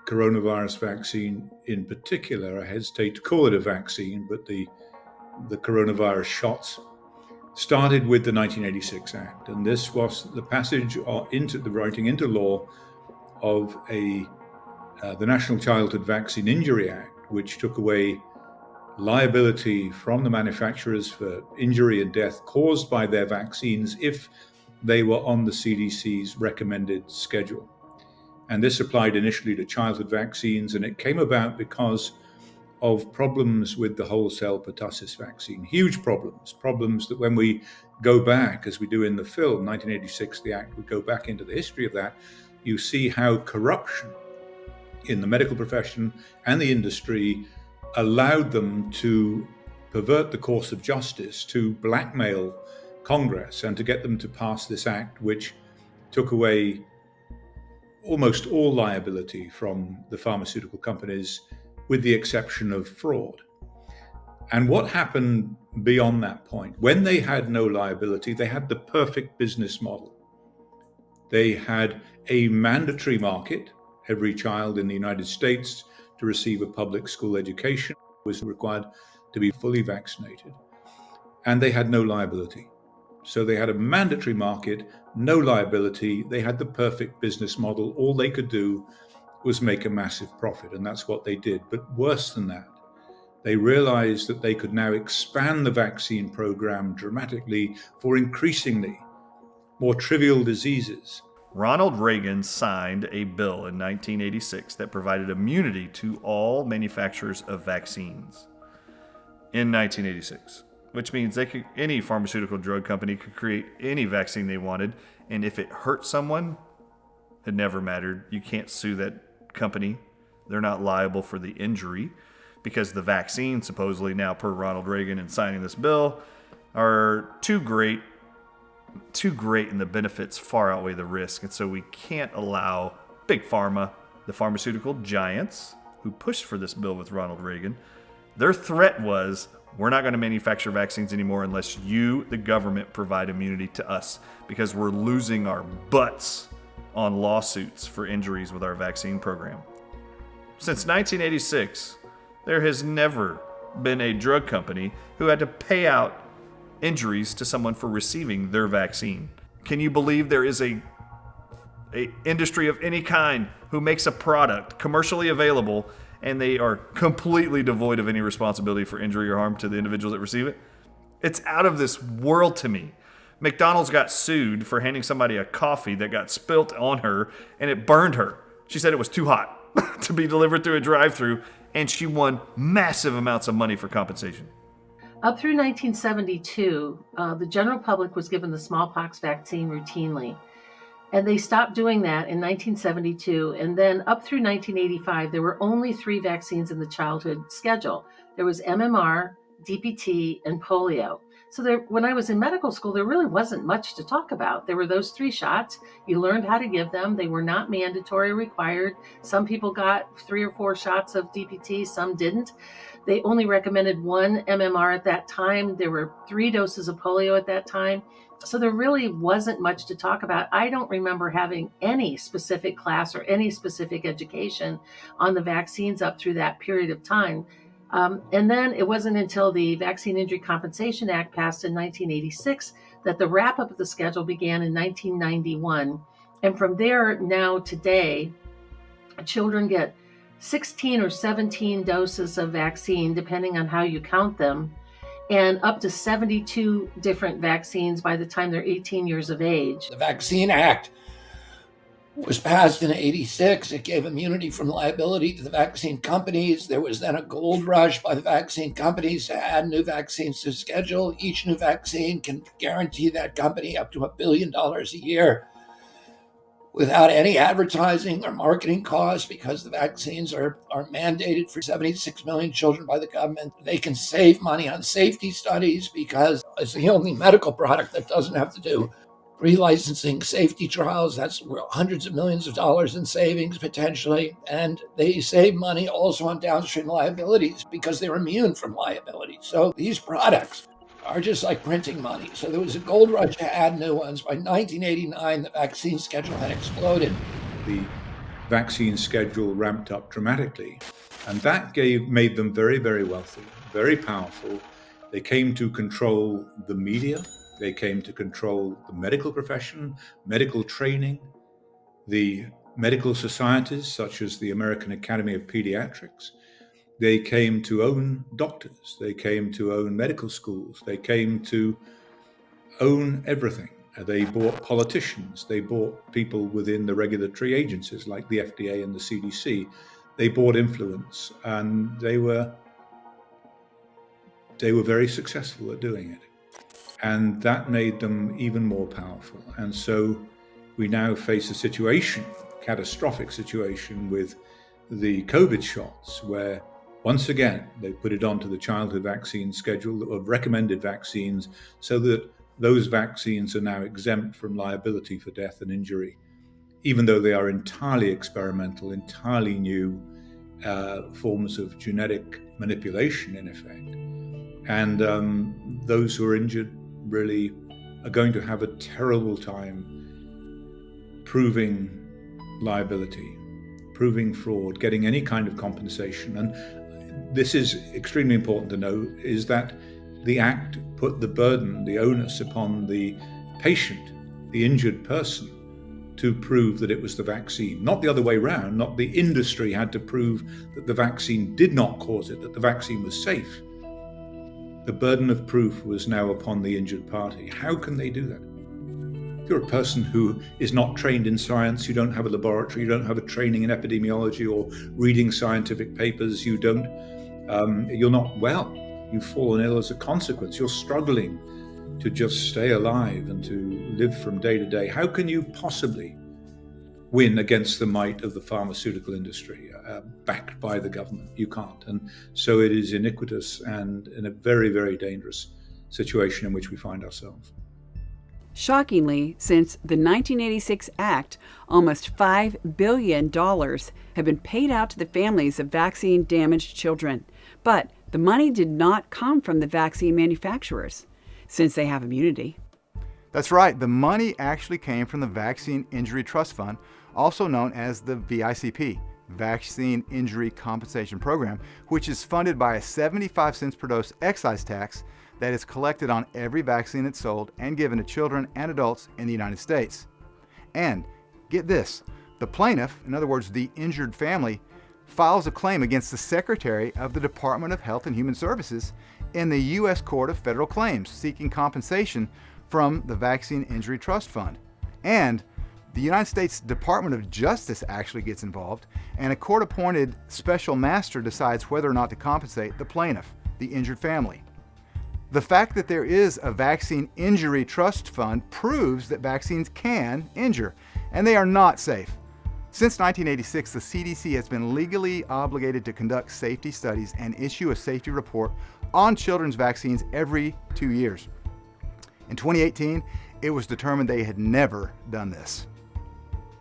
coronavirus vaccine in particular, I hesitate to call it a vaccine, but the coronavirus shots, started with the 1986 Act, and this was the passage into the writing into law of the National Childhood Vaccine Injury Act, which took away liability from the manufacturers for injury and death caused by their vaccines if they were on the CDC's recommended schedule. And this applied initially to childhood vaccines, and it came about because of problems with the whole cell pertussis vaccine. Huge problems that when we go back, as we do in the film, 1986, the act, we go back into the history of that, you see how corruption in the medical profession and the industry allowed them to pervert the course of justice, to blackmail Congress, and to get them to pass this act, which took away almost all liability from the pharmaceutical companies, with the exception of fraud. And what happened beyond that point? When they had no liability, they had the perfect business model. They had a mandatory market. Every child in the United States to receive a public school education was required to be fully vaccinated. And they had no liability. So they had a mandatory market, no liability. They had the perfect business model. All they could do was make a massive profit, and that's what they did. But worse than that, they realized that they could now expand the vaccine program dramatically for increasingly more trivial diseases. Ronald Reagan signed a bill in 1986 that provided immunity to all manufacturers of vaccines in 1986, which means any pharmaceutical drug company could create any vaccine they wanted, and if it hurt someone, it never mattered. You can't sue that company. They're not liable for the injury because the vaccine, supposedly now per Ronald Reagan in signing this bill, are too great and the benefits far outweigh the risk. And so we can't allow Big Pharma, the pharmaceutical giants who pushed for this bill with Ronald Reagan, their threat was, we're not going to manufacture vaccines anymore unless you, the government, provide immunity to us because we're losing our butts on lawsuits for injuries with our vaccine program. Since 1986, there has never been a drug company who had to pay out injuries to someone for receiving their vaccine. Can you believe there is a industry of any kind who makes a product commercially available and they are completely devoid of any responsibility for injury or harm to the individuals that receive it? It's out of this world to me. McDonald's got sued for handing somebody a coffee that got spilt on her and it burned her. She said it was too hot to be delivered through a drive-thru, and she won massive amounts of money for compensation. Up through 1972, the general public was given the smallpox vaccine routinely. And they stopped doing that in 1972. And then up through 1985, there were only 3 vaccines in the childhood schedule. There was MMR, DPT, and polio. So when I was in medical school, there really wasn't much to talk about. There were those 3 shots. You learned how to give them. They were not mandatory or required. Some people got 3 or 4 shots of DPT, some didn't. They only recommended 1 MMR at that time. There were 3 doses of polio at that time. So there really wasn't much to talk about. I don't remember having any specific class or any specific education on the vaccines up through that period of time. And then it wasn't until the Vaccine Injury Compensation Act passed in 1986 that the wrap-up of the schedule began in 1991. And from there, now today, children get 16 or 17 doses of vaccine, depending on how you count them, and up to 72 different vaccines by the time they're 18 years of age. The Vaccine Act was passed in 86. It gave immunity from liability to the vaccine companies. There was then a gold rush by the vaccine companies to add new vaccines to the schedule. Each new vaccine can guarantee that company up to $1 billion a year without any advertising or marketing costs, because the vaccines are mandated for 76 million children by the government. They can save money on safety studies because it's the only medical product that doesn't have to do relicensing safety trials. That's hundreds of millions of dollars in savings potentially. And they save money also on downstream liabilities because they're immune from liability. So these products are just like printing money. So there was a gold rush to add new ones. By 1989, the vaccine schedule had exploded. The vaccine schedule ramped up dramatically, and that made them very, very wealthy, very powerful. They came to control the media. They came to control the medical profession, medical training, the medical societies, such as the American Academy of Pediatrics. They came to own doctors. They came to own medical schools. They came to own everything. They bought politicians. They bought people within the regulatory agencies like the FDA and the CDC. They bought influence, and they were very successful at doing it. And that made them even more powerful. And so we now face a situation, catastrophic situation, with the COVID shots, where once again they put it onto the childhood vaccine schedule of recommended vaccines, so that those vaccines are now exempt from liability for death and injury, even though they are entirely experimental, entirely new forms of genetic manipulation, in effect. And those who are injured really are going to have a terrible time proving liability, proving fraud, getting any kind of compensation. And this is extremely important to know, is that the Act put the burden, the onus upon the patient, the injured person, to prove that it was the vaccine, not the other way around. Not the industry had to prove that the vaccine did not cause it, that the vaccine was safe. The burden of proof was now upon the injured party. How can they do that? If you're a person who is not trained in science, you don't have a laboratory, you don't have a training in epidemiology or reading scientific papers, you're not well. You've fallen ill as a consequence. You're struggling to just stay alive and to live from day to day. How can you possibly win against the might of the pharmaceutical industry, backed by the government? You can't. And so it is iniquitous and in a very, very dangerous situation in which we find ourselves. Shockingly, since the 1986 Act, almost $5 billion have been paid out to the families of vaccine-damaged children. But the money did not come from the vaccine manufacturers, since they have immunity. That's right. The money actually came from the Vaccine Injury Trust Fund, also known as the VICP, Vaccine Injury Compensation Program, which is funded by a 75 cents per dose excise tax that is collected on every vaccine that's sold and given to children and adults in the United States. And get this, the plaintiff, in other words, the injured family, files a claim against the Secretary of the Department of Health and Human Services in the U.S. Court of Federal Claims, seeking compensation from the Vaccine Injury Trust Fund. And the United States Department of Justice actually gets involved, and a court-appointed special master decides whether or not to compensate the plaintiff, the injured family. The fact that there is a Vaccine Injury Trust Fund proves that vaccines can injure, and they are not safe. Since 1986, the CDC has been legally obligated to conduct safety studies and issue a safety report on children's vaccines every 2 years. In 2018, it was determined they had never done this.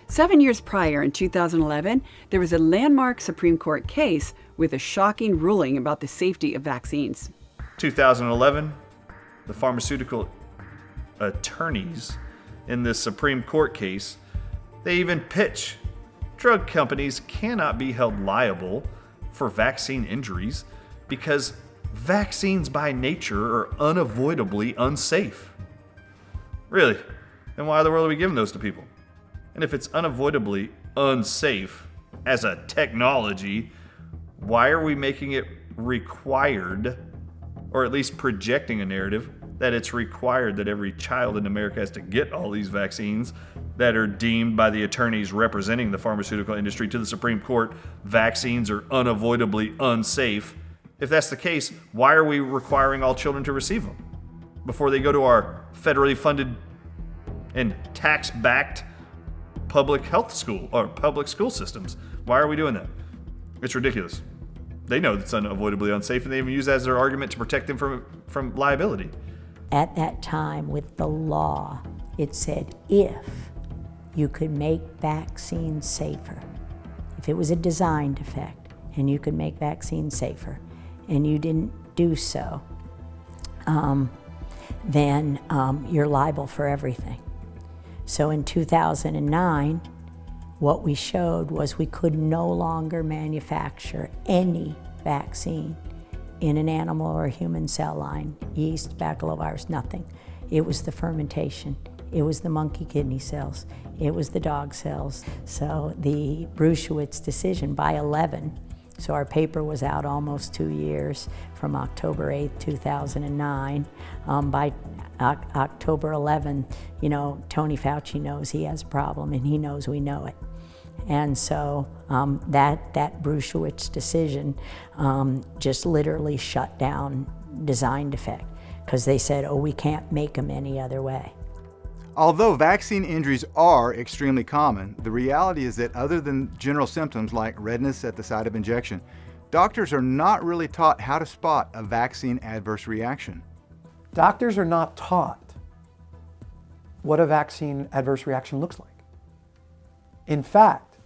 7 years prior, in 2011, there was a landmark Supreme Court case with a shocking ruling about the safety of vaccines. 2011, the pharmaceutical attorneys in this Supreme Court case, they even pitch drug companies cannot be held liable for vaccine injuries because vaccines by nature are unavoidably unsafe. Really? Then why in the world are we giving those to people? And if it's unavoidably unsafe as a technology, why are we making it required, or at least projecting a narrative that it's required that every child in America has to get all these vaccines that are deemed by the attorneys representing the pharmaceutical industry to the Supreme Court, vaccines are unavoidably unsafe? If that's the case, why are we requiring all children to receive them before they go to our federally funded and tax-backed public health school or public school systems? Why are we doing that? It's ridiculous. They know it's unavoidably unsafe, and they even use that as their argument to protect them from liability. At that time, with the law, it said if you could make vaccines safer, if it was a design defect and you could make vaccines safer, and you didn't do so, then you're liable for everything. So in 2009, what we showed was we could no longer manufacture any vaccine in an animal or a human cell line, yeast, baculovirus, nothing. It was the fermentation. It was the monkey kidney cells. It was the dog cells. So the Bruchewitz decision by 11 So our paper was out almost 2 years, from October 8th, 2009. By October 11th, Tony Fauci knows he has a problem, and he knows we know it. And so that Bruchewitz decision just literally shut down design defect, because they said, oh, we can't make them any other way. Although vaccine injuries are extremely common, the reality is that other than general symptoms like redness at the site of injection, doctors are not really taught how to spot a vaccine adverse reaction. Doctors are not taught what a vaccine adverse reaction looks like. In fact,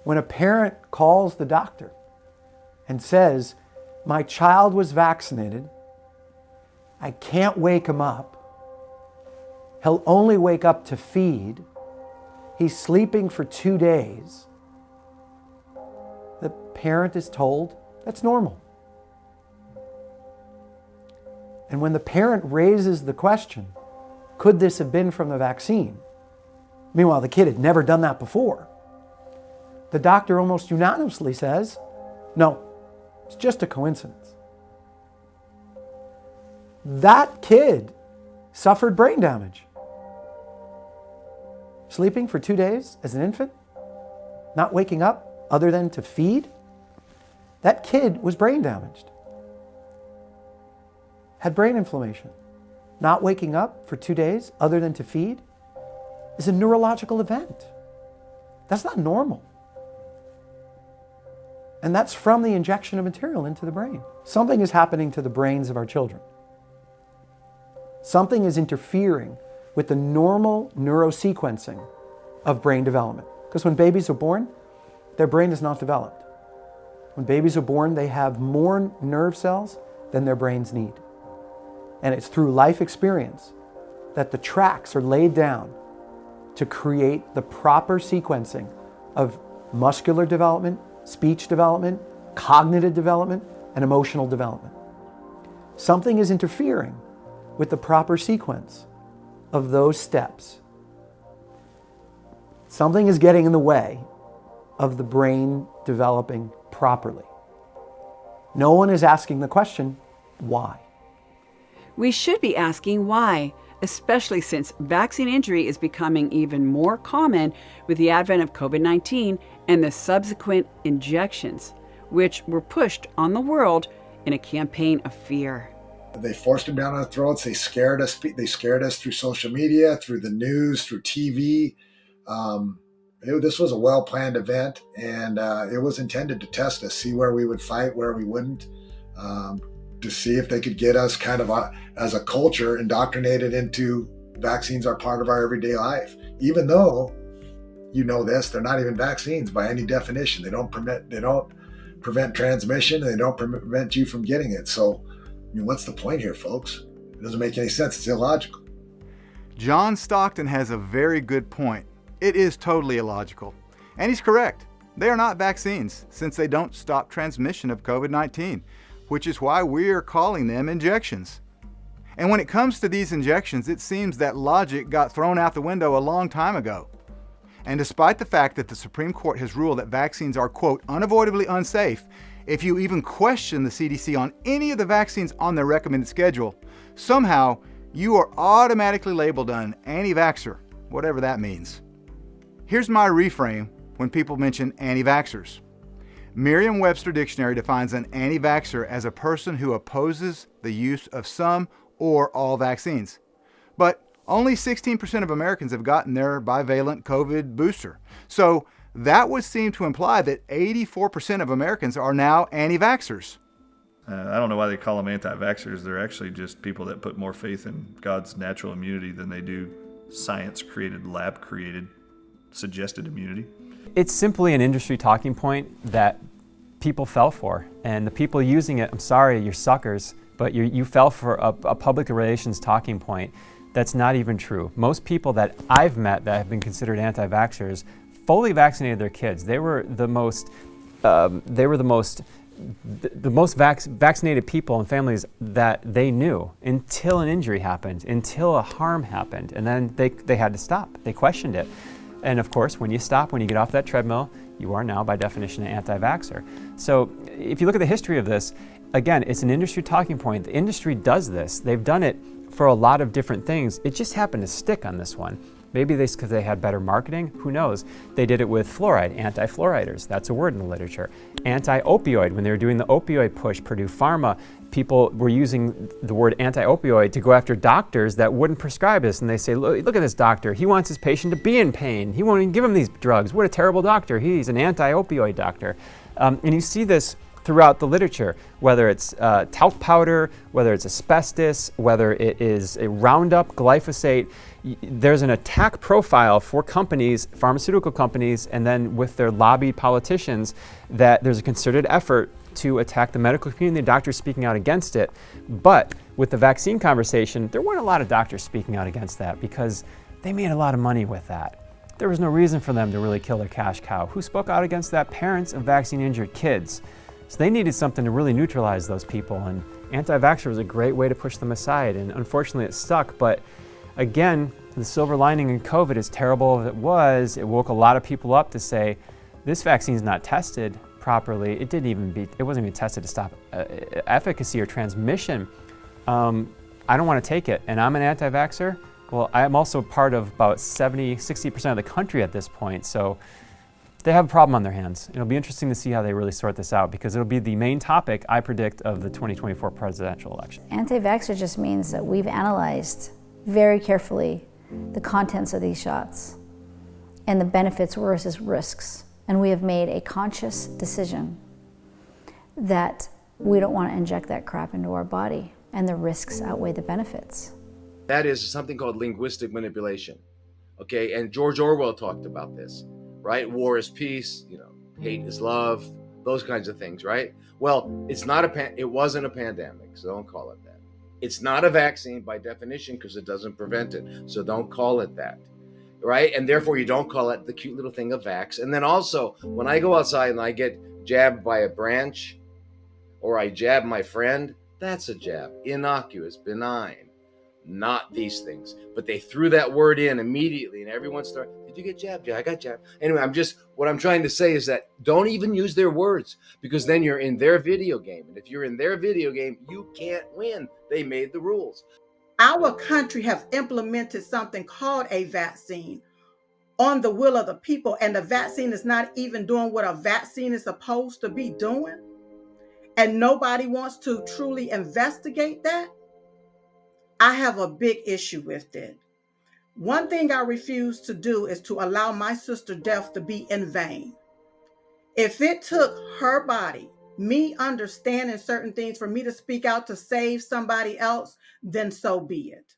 when a parent calls the doctor and says, my child was vaccinated, I can't wake him up, he'll only wake up to feed, he's sleeping for 2 days, the parent is told that's normal. And when the parent raises the question, could this have been from the vaccine? Meanwhile, the kid had never done that before. The doctor almost unanimously says, no, it's just a coincidence. That kid suffered brain damage. Sleeping for 2 days as an infant, not waking up other than to feed, that kid was brain damaged. Had brain inflammation. Not waking up for 2 days other than to feed is a neurological event. That's not normal. And that's from the injection of material into the brain. Something is happening to the brains of our children. Something is interfering with the normal neurosequencing of brain development. Because when babies are born, their brain is not developed. When babies are born, they have more nerve cells than their brains need. And it's through life experience that the tracks are laid down to create the proper sequencing of muscular development, speech development, cognitive development, and emotional development. Something is interfering with the proper sequence of those steps. Something is getting in the way of the brain developing properly. No one is asking the question, why? We should be asking why, especially since vaccine injury is becoming even more common with the advent of COVID-19 and the subsequent injections, which were pushed on the world in a campaign of fear. They forced them down our throats. They scared us. They scared us through social media, through the news, through TV. This was a well-planned event, and it was intended to test us, see where we would fight, where we wouldn't, to see if they could get us kind of as a culture indoctrinated into vaccines are part of our everyday life. Even though, you know this, they're not even vaccines by any definition. They don't prevent transmission, and they don't prevent you from getting it. So, I mean, what's the point here, folks? It doesn't make any sense. It's illogical. John Stockton has a very good point. It is totally illogical. And he's correct. They are not vaccines, since they don't stop transmission of COVID-19, which is why we are calling them injections. And when it comes to these injections, it seems that logic got thrown out the window a long time ago. And despite the fact that the Supreme Court has ruled that vaccines are, quote, unavoidably unsafe, if you even question the CDC on any of the vaccines on their recommended schedule, somehow you are automatically labeled an anti-vaxxer, whatever that means. Here's my reframe when people mention anti-vaxxers. Merriam-Webster Dictionary defines an anti-vaxxer as a person who opposes the use of some or all vaccines. But only 16% of Americans have gotten their bivalent COVID booster. So that would seem to imply that 84% of Americans are now anti-vaxxers. I don't know why they call them anti-vaxxers. They're actually just people that put more faith in God's natural immunity than they do science-created, lab-created, suggested immunity. It's simply an industry talking point that people fell for. And the people using it, I'm sorry, you're suckers, but you fell for a public relations talking point that's not even true. Most people that I've met that have been considered anti-vaxxers fully vaccinated their kids. They were the most vaccinated people and families that they knew until an injury happened, until a harm happened, and then they had to stop. They questioned it. And of course, when you stop, when you get off that treadmill, you are now by definition an anti-vaxxer. So if you look at the history of this, again, it's an industry talking point. The industry does this. They've done it for a lot of different things. It just happened to stick on this one. Maybe because they had better marketing, who knows? They did it with fluoride, anti-fluoriders, that's a word in the literature. Anti-opioid, when they were doing the opioid push, Purdue Pharma, people were using the word anti-opioid to go after doctors that wouldn't prescribe this. And they say, look at this doctor, he wants his patient to be in pain. He won't even give him these drugs. What a terrible doctor. He's an anti-opioid doctor. And you see this throughout the literature, whether it's talc powder, whether it's asbestos, whether it is a Roundup, glyphosate. There's an attack profile for companies, pharmaceutical companies, and then with their lobbied politicians, that there's a concerted effort to attack the medical community, doctors speaking out against it. But with the vaccine conversation, there weren't a lot of doctors speaking out against that because they made a lot of money with that. There was no reason for them to really kill their cash cow. Who spoke out against that? Parents of vaccine-injured kids. So they needed something to really neutralize those people, and anti-vaxxer was a great way to push them aside, and unfortunately it stuck. But again, the silver lining in COVID, as terrible as it was, it woke a lot of people up to say, this vaccine's not tested properly. It wasn't even tested to stop efficacy or transmission. I don't want to take it, and I'm an anti-vaxxer. Well, I'm also part of about 60% of the country at this point, so they have a problem on their hands. It'll be interesting to see how they really sort this out, because it'll be the main topic, I predict, of the 2024 presidential election. Anti-vaxxer just means that we've analyzed very carefully the contents of these shots and the benefits versus risks. And we have made a conscious decision that we don't want to inject that crap into our body, and the risks outweigh the benefits. That is something called linguistic manipulation. Okay, and George Orwell talked about this, right? War is peace, hate is love, those kinds of things, right? Well, it wasn't a pandemic, so don't call it that. It's not a vaccine by definition because it doesn't prevent it, so don't call it that, right? And therefore you don't call it the cute little thing of vax. And then also, when I go outside and I get jabbed by a branch, or I jab my friend, that's a jab, innocuous, benign. Not these things. But they threw that word in immediately, and everyone started, did you get jabbed? Yeah, I got jabbed. Anyway, what I'm trying to say is that don't even use their words, because then you're in their video game. And if you're in their video game, you can't win. They made the rules. Our country have implemented something called a vaccine on the will of the people, and the vaccine is not even doing what a vaccine is supposed to be doing. And nobody wants to truly investigate that. I have a big issue with it. One thing I refuse to do is to allow my sister's death to be in vain. If it took her body, me understanding certain things, for me to speak out to save somebody else, then so be it.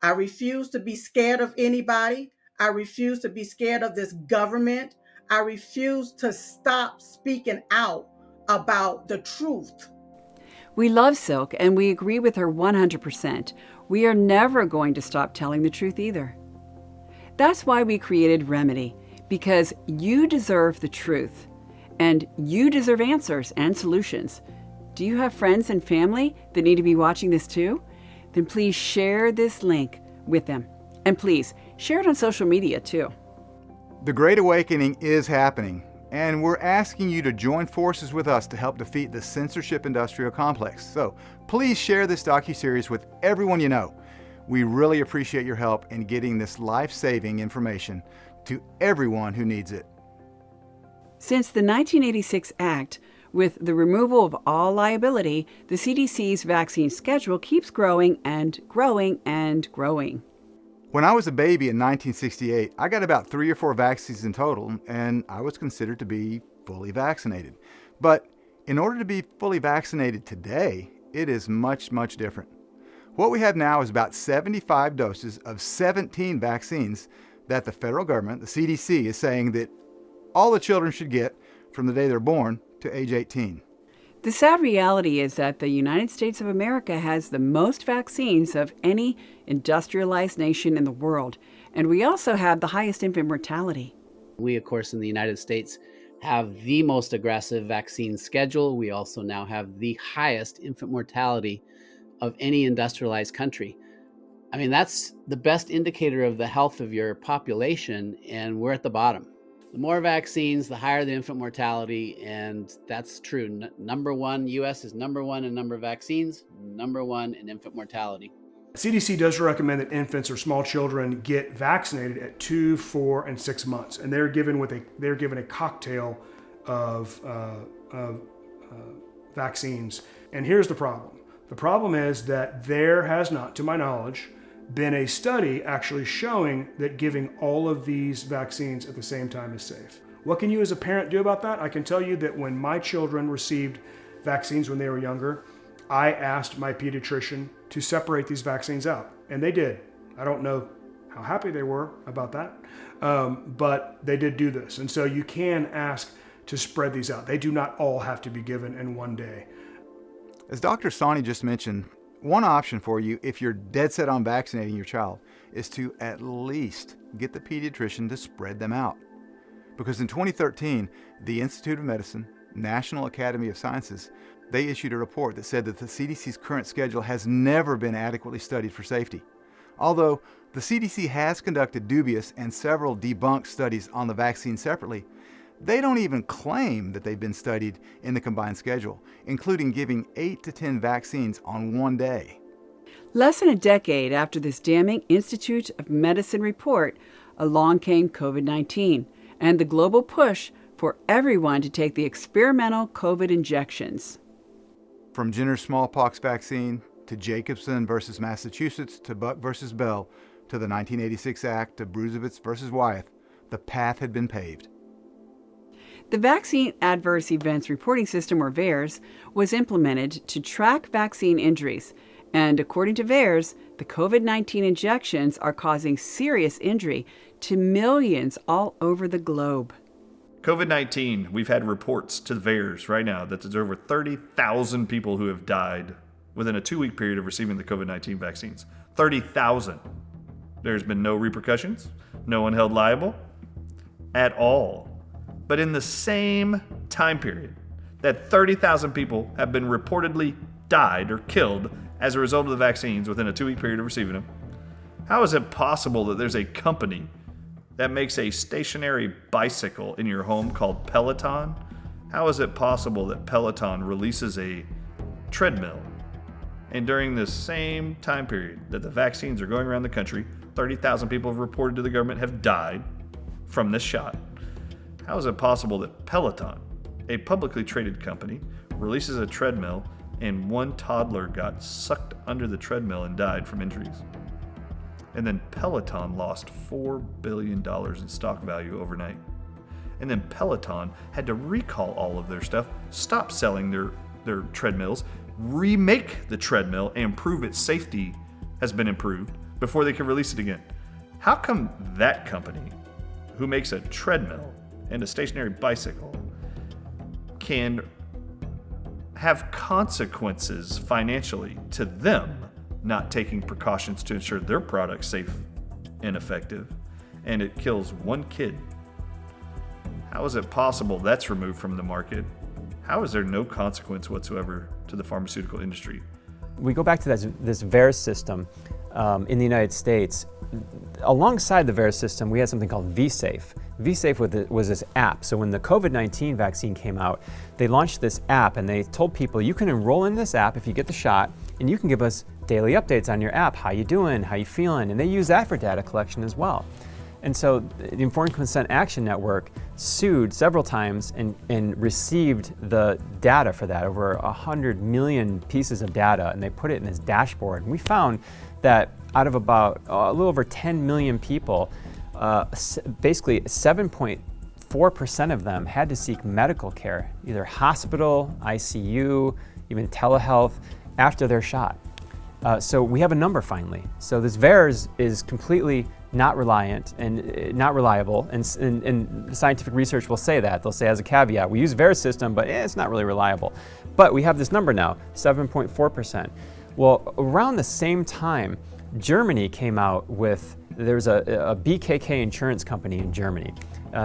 I refuse to be scared of anybody. I refuse to be scared of this government. I refuse to stop speaking out about the truth. We love Silk, and we agree with her 100%. We are never going to stop telling the truth either. That's why we created Remedy, because you deserve the truth, and you deserve answers and solutions. Do you have friends and family that need to be watching this too? Then please share this link with them. And please share it on social media too. The Great Awakening is happening, and we're asking you to join forces with us to help defeat the censorship industrial complex. So please share this docuseries with everyone you know. We really appreciate your help in getting this life-saving information to everyone who needs it. Since the 1986 Act, with the removal of all liability, the CDC's vaccine schedule keeps growing and growing and growing. When I was a baby in 1968, I got about 3 or 4 vaccines in total, and I was considered to be fully vaccinated. But in order to be fully vaccinated today, it is much, much different. What we have now is about 75 doses of 17 vaccines that the federal government, the CDC, is saying that all the children should get from the day they're born to age 18. The sad reality is that the United States of America has the most vaccines of any industrialized nation in the world, and we also have the highest infant mortality. We, of course, in the United States have the most aggressive vaccine schedule. We also now have the highest infant mortality of any industrialized country. I mean, that's the best indicator of the health of your population, and we're at the bottom. The more vaccines, the higher the infant mortality, and that's true. Number one, U.S. is number one in number of vaccines, number one in infant mortality. CDC does recommend that infants or small children get vaccinated at 2, 4, and 6 months, and they're given a cocktail of vaccines. And here's the problem. The problem is that there has not, to my knowledge, been a study actually showing that giving all of these vaccines at the same time is safe. What can you as a parent do about that? I can tell you that when my children received vaccines when they were younger, I asked my pediatrician to separate these vaccines out, and they did. I don't know how happy they were about that, but they did do this. And so you can ask to spread these out. They do not all have to be given in one day. As Dr. Sani just mentioned, one option for you, if you're dead set on vaccinating your child, is to at least get the pediatrician to spread them out. Because in 2013, the Institute of Medicine, National Academy of Sciences, they issued a report that said that the CDC's current schedule has never been adequately studied for safety. Although the CDC has conducted dubious and several debunked studies on the vaccine separately, they don't even claim that they've been studied in the combined schedule, including giving 8 to 10 vaccines on one day. Less than a decade after this damning Institute of Medicine report, along came COVID-19 and the global push for everyone to take the experimental COVID injections. From Jenner's smallpox vaccine, to Jacobson versus Massachusetts, to Buck versus Bell, to the 1986 Act, to Bruzovitz versus Wyeth, the path had been paved. The Vaccine Adverse Events Reporting System, or VAERS, was implemented to track vaccine injuries. And according to VAERS, the COVID-19 injections are causing serious injury to millions all over the globe. COVID-19, we've had reports to the VAERS right now that there's over 30,000 people who have died within a 2-week period of receiving the COVID-19 vaccines. 30,000. There's been no repercussions, no one held liable at all. But in the same time period that 30,000 people have been reportedly died or killed as a result of the vaccines within a 2-week period of receiving them, how is it possible that there's a company that makes a stationary bicycle in your home called Peloton? How is it possible that Peloton releases a treadmill, and during the same time period that the vaccines are going around the country, 30,000 people have reported to the government have died from this shot? How is it possible that Peloton, a publicly traded company, releases a treadmill and one toddler got sucked under the treadmill and died from injuries? And then Peloton lost $4 billion in stock value overnight. And then Peloton had to recall all of their stuff, stop selling their treadmills, remake the treadmill and prove its safety has been improved before they can release it again. How come that company, who makes a treadmill and a stationary bicycle, can have consequences financially to them not taking precautions to ensure their product's safe and effective, and it kills one kid? How is it possible that's removed from the market? How is there no consequence whatsoever to the pharmaceutical industry? We go back to this VAERS system in the United States. Alongside the VAERS system, we had something called vSafe. vSafe was this app. So when the COVID-19 vaccine came out, they launched this app and they told people, you can enroll in this app if you get the shot, and you can give us daily updates on your app. How you doing? How you feeling? And they use that for data collection as well. And so the Informed Consent Action Network sued several times and received the data for that, over 100 million pieces of data, and they put it in this dashboard. And we found that out of about a little over 10 million people, basically 7.4% of them had to seek medical care, either hospital, ICU, even telehealth, after their shot. So we have a number finally. So this VAERS is completely not reliant and not reliable, and scientific research will say that. They'll say as a caveat, we use VAERS system, but it's not really reliable. But we have this number now, 7.4%. Well, around the same time, Germany came out with, there's a BKK insurance company in Germany.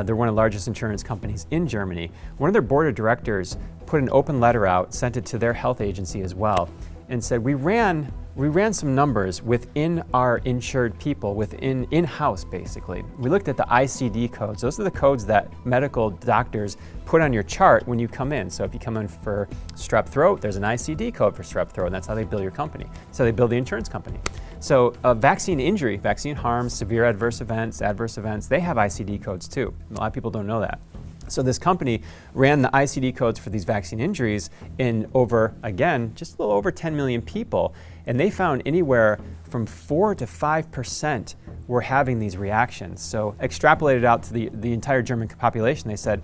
They're one of the largest insurance companies in Germany. One of their board of directors put an open letter out, sent it to their health agency as well, and said, we ran some numbers within our insured people, within in-house basically. We looked at the ICD codes. Those are the codes that medical doctors put on your chart when you come in. So if you come in for strep throat, there's an ICD code for strep throat, and that's how they bill your company. So they bill the insurance company. So vaccine injury, vaccine harms, severe adverse events, they have ICD codes too. A lot of people don't know that. So this company ran the ICD codes for these vaccine injuries in over, again, just a little over 10 million people, and they found anywhere from 4 to 5% were having these reactions. So extrapolated out to the entire German population, they said,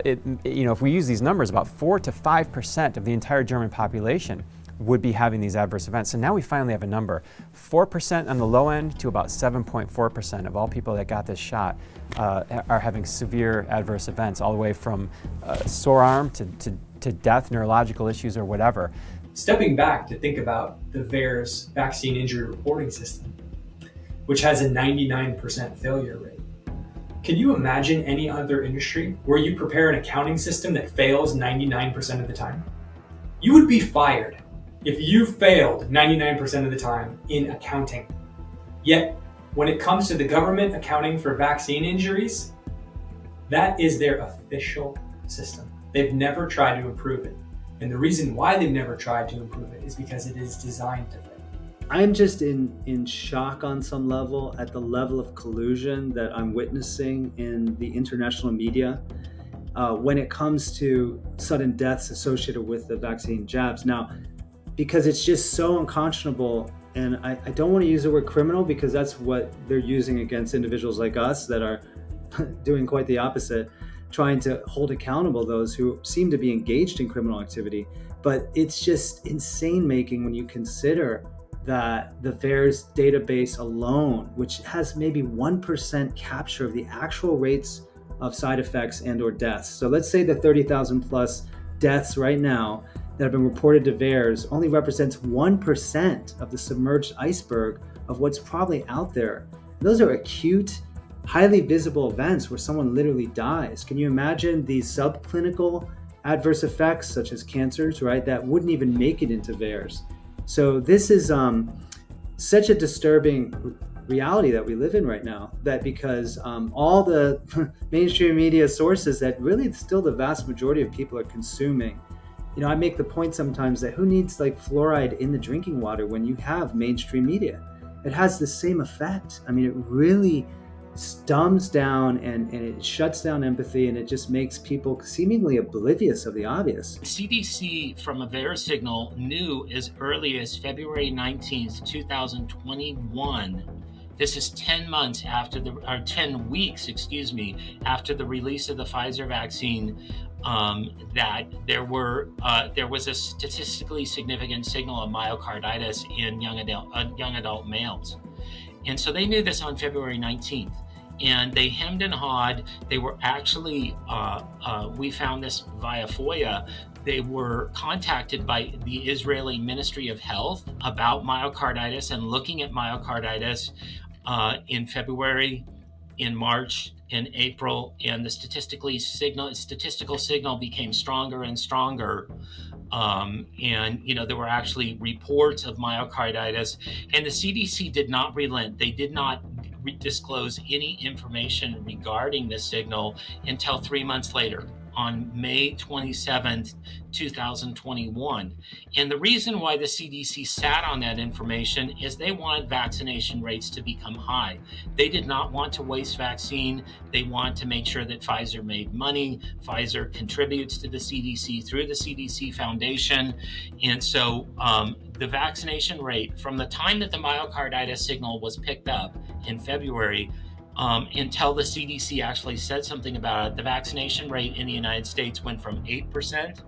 if we use these numbers, about 4 to 5% of the entire German population would be having these adverse events. So now we finally have a number, 4% on the low end to about 7.4% of all people that got this shot are having severe adverse events, all the way from sore arm to death, neurological issues, or whatever. Stepping back to think about the VAERS vaccine injury reporting system, which has a 99% failure rate. Can you imagine any other industry where you prepare an accounting system that fails 99% of the time? You would be fired if you failed 99% of the time in accounting. Yet, when it comes to the government accounting for vaccine injuries, that is their official system. They've never tried to improve it. And the reason why they've never tried to improve it is because it is designed to fail. I'm just in shock on some level at the level of collusion that I'm witnessing in the international media when it comes to sudden deaths associated with the vaccine jabs. Now, because it's just so unconscionable, and I don't want to use the word criminal because that's what they're using against individuals like us that are doing quite the opposite, trying to hold accountable those who seem to be engaged in criminal activity. But it's just insane making when you consider that the VAERS database alone, which has maybe 1% capture of the actual rates of side effects and or deaths. So let's say the 30,000 plus deaths right now that have been reported to VAERS only represents 1% of the submerged iceberg of what's probably out there. Those are acute, highly visible events where someone literally dies. Can you imagine the subclinical adverse effects such as cancers, right, that wouldn't even make it into VAERS? So this is such a disturbing reality that we live in right now, that because all the mainstream media sources that really still the vast majority of people are consuming, I make the point sometimes that who needs like fluoride in the drinking water when you have mainstream media? It has the same effect. I mean, it really dumbs down and it shuts down empathy, and it just makes people seemingly oblivious of the obvious. CDC from a VAERS signal knew as early as February 19th, 2021. This is 10 months after 10 weeks, after the release of the Pfizer vaccine, that there was a statistically significant signal of myocarditis in young adult males. And so they knew this on February 19th. And they hemmed and hawed. They were actually, we found this via FOIA, they were contacted by the Israeli Ministry of Health about myocarditis and looking at myocarditis in February, in March, in April, and the statistical signal became stronger and stronger. And there were actually reports of myocarditis, and the CDC did not relent. They did not disclose any information regarding this signal until 3 months later, on May 27th, 2021. And the reason why the CDC sat on that information is they wanted vaccination rates to become high. They did not want to waste vaccine. They want to make sure that Pfizer made money. Pfizer contributes to the CDC through the CDC Foundation. And so the vaccination rate from the time that the myocarditis signal was picked up in February until the CDC actually said something about it, the vaccination rate in the United States went from 8%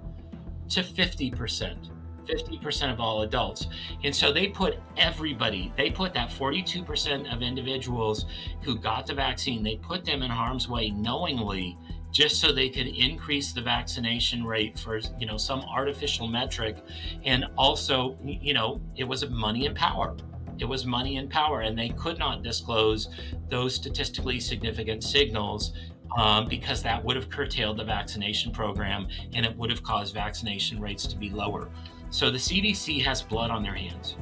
to 50% of all adults. And so they put that 42% of individuals who got the vaccine, they put them in harm's way knowingly, just so they could increase the vaccination rate for, some artificial metric. And also, it was money and power. It was money and power, and they could not disclose those statistically significant signals because that would have curtailed the vaccination program and it would have caused vaccination rates to be lower. So the CDC has blood on their hands.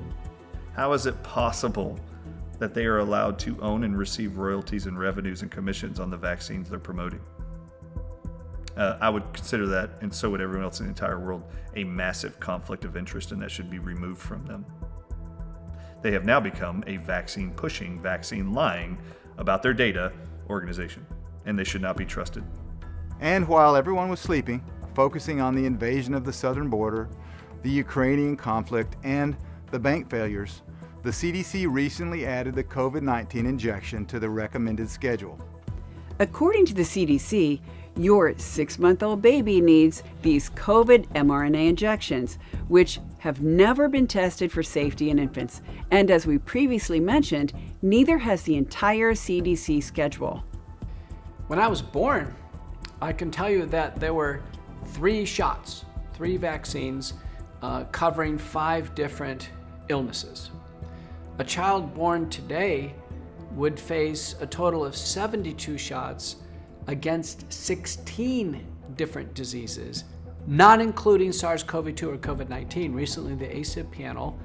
How is it possible that they are allowed to own and receive royalties and revenues and commissions on the vaccines they're promoting? I would consider that, and so would everyone else in the entire world, a massive conflict of interest, and that should be removed from them. They have now become a vaccine pushing, vaccine lying about their data organization, and they should not be trusted. And while everyone was sleeping, focusing on the invasion of the southern border, the Ukrainian conflict, and the bank failures, the CDC recently added the COVID-19 injection to the recommended schedule. According to the CDC, your 6-month-old baby needs these COVID mRNA injections, which have never been tested for safety in infants. And as we previously mentioned, neither has the entire CDC schedule. When I was born, I can tell you that there were 3 shots, 3 vaccines covering 5 different illnesses. A child born today would face a total of 72 shots against 16 different diseases, not including SARS-CoV-2 or COVID-19. Recently, the ACIP panel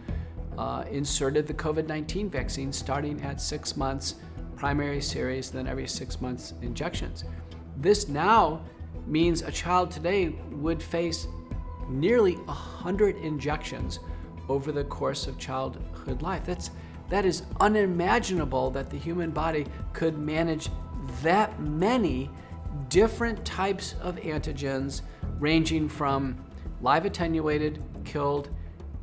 inserted the COVID-19 vaccine starting at 6 months, primary series, then every 6 months injections. This now means a child today would face nearly 100 injections over the course of childhood life. That is unimaginable that the human body could manage that many different types of antigens, ranging from live attenuated, killed,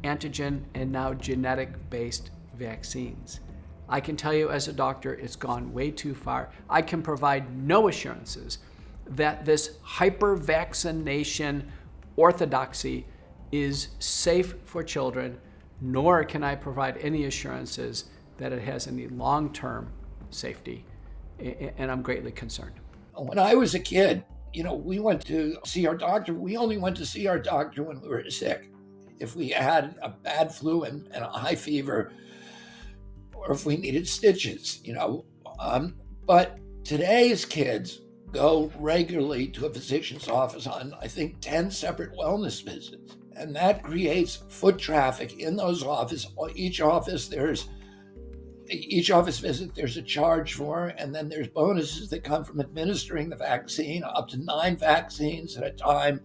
antigen, and now genetic-based vaccines. I can tell you as a doctor, it's gone way too far. I can provide no assurances that this hyper-vaccination orthodoxy is safe for children, nor can I provide any assurances that it has any long-term safety, and I'm greatly concerned. When I was a kid, we went to see our doctor. We only went to see our doctor when we were sick. If we had a bad flu and a high fever, or if we needed stitches, But today's kids go regularly to a physician's office on, I think, 10 separate wellness visits. And that creates foot traffic in those offices. Each office visit, there's a charge for, and then there's bonuses that come from administering the vaccine, up to 9 vaccines at a time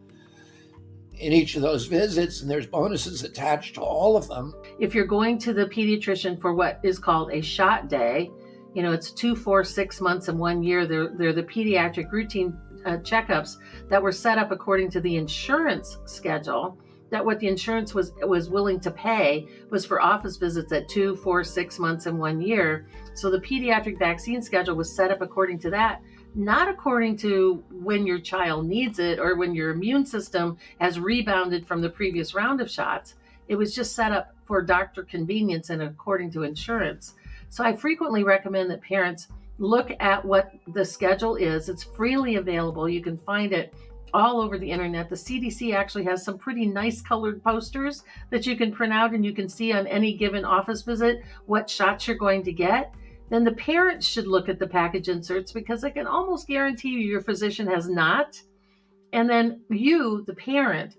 in each of those visits, and there's bonuses attached to all of them. If you're going to the pediatrician for what is called a shot day, it's 2, 4, 6 months and 1 year. They're the pediatric routine checkups that were set up according to the insurance schedule. That what the insurance was willing to pay was for office visits at 2, 4, 6 months and 1 year. So the pediatric vaccine schedule was set up according to that, not according to when your child needs it or when your immune system has rebounded from the previous round of shots. It was just set up for doctor convenience and according to insurance. So I frequently recommend that parents look at what the schedule is. It's freely available. You can find it all over the internet. The CDC actually has some pretty nice colored posters that you can print out and you can see on any given office visit what shots you're going to get. Then the parents should look at the package inserts, because I can almost guarantee you your physician has not. And then you, the parent,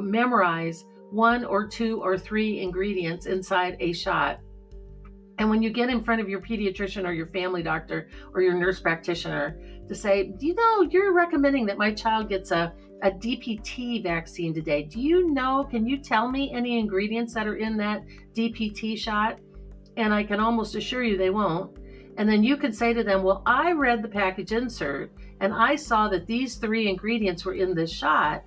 memorize 1 or 2 or 3 ingredients inside a shot. And when you get in front of your pediatrician or your family doctor or your nurse practitioner to say, you're recommending that my child gets a DPT vaccine today. Can you tell me any ingredients that are in that DPT shot? And I can almost assure you they won't. And then you can say to them, well, I read the package insert and I saw that these 3 ingredients were in this shot.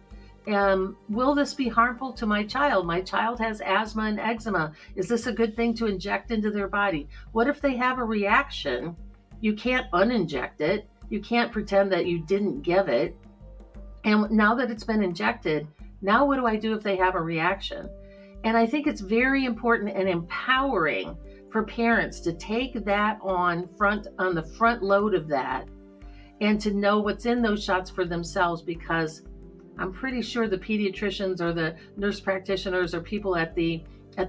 Will this be harmful to my child? My child has asthma and eczema. Is this a good thing to inject into their body? What if they have a reaction? You can't uninject it. You can't pretend that you didn't give it. And now that it's been injected, now what do I do if they have a reaction? And I think it's very important and empowering for parents to take that on the front load of that and to know what's in those shots for themselves, because I'm pretty sure the pediatricians or the nurse practitioners or people at the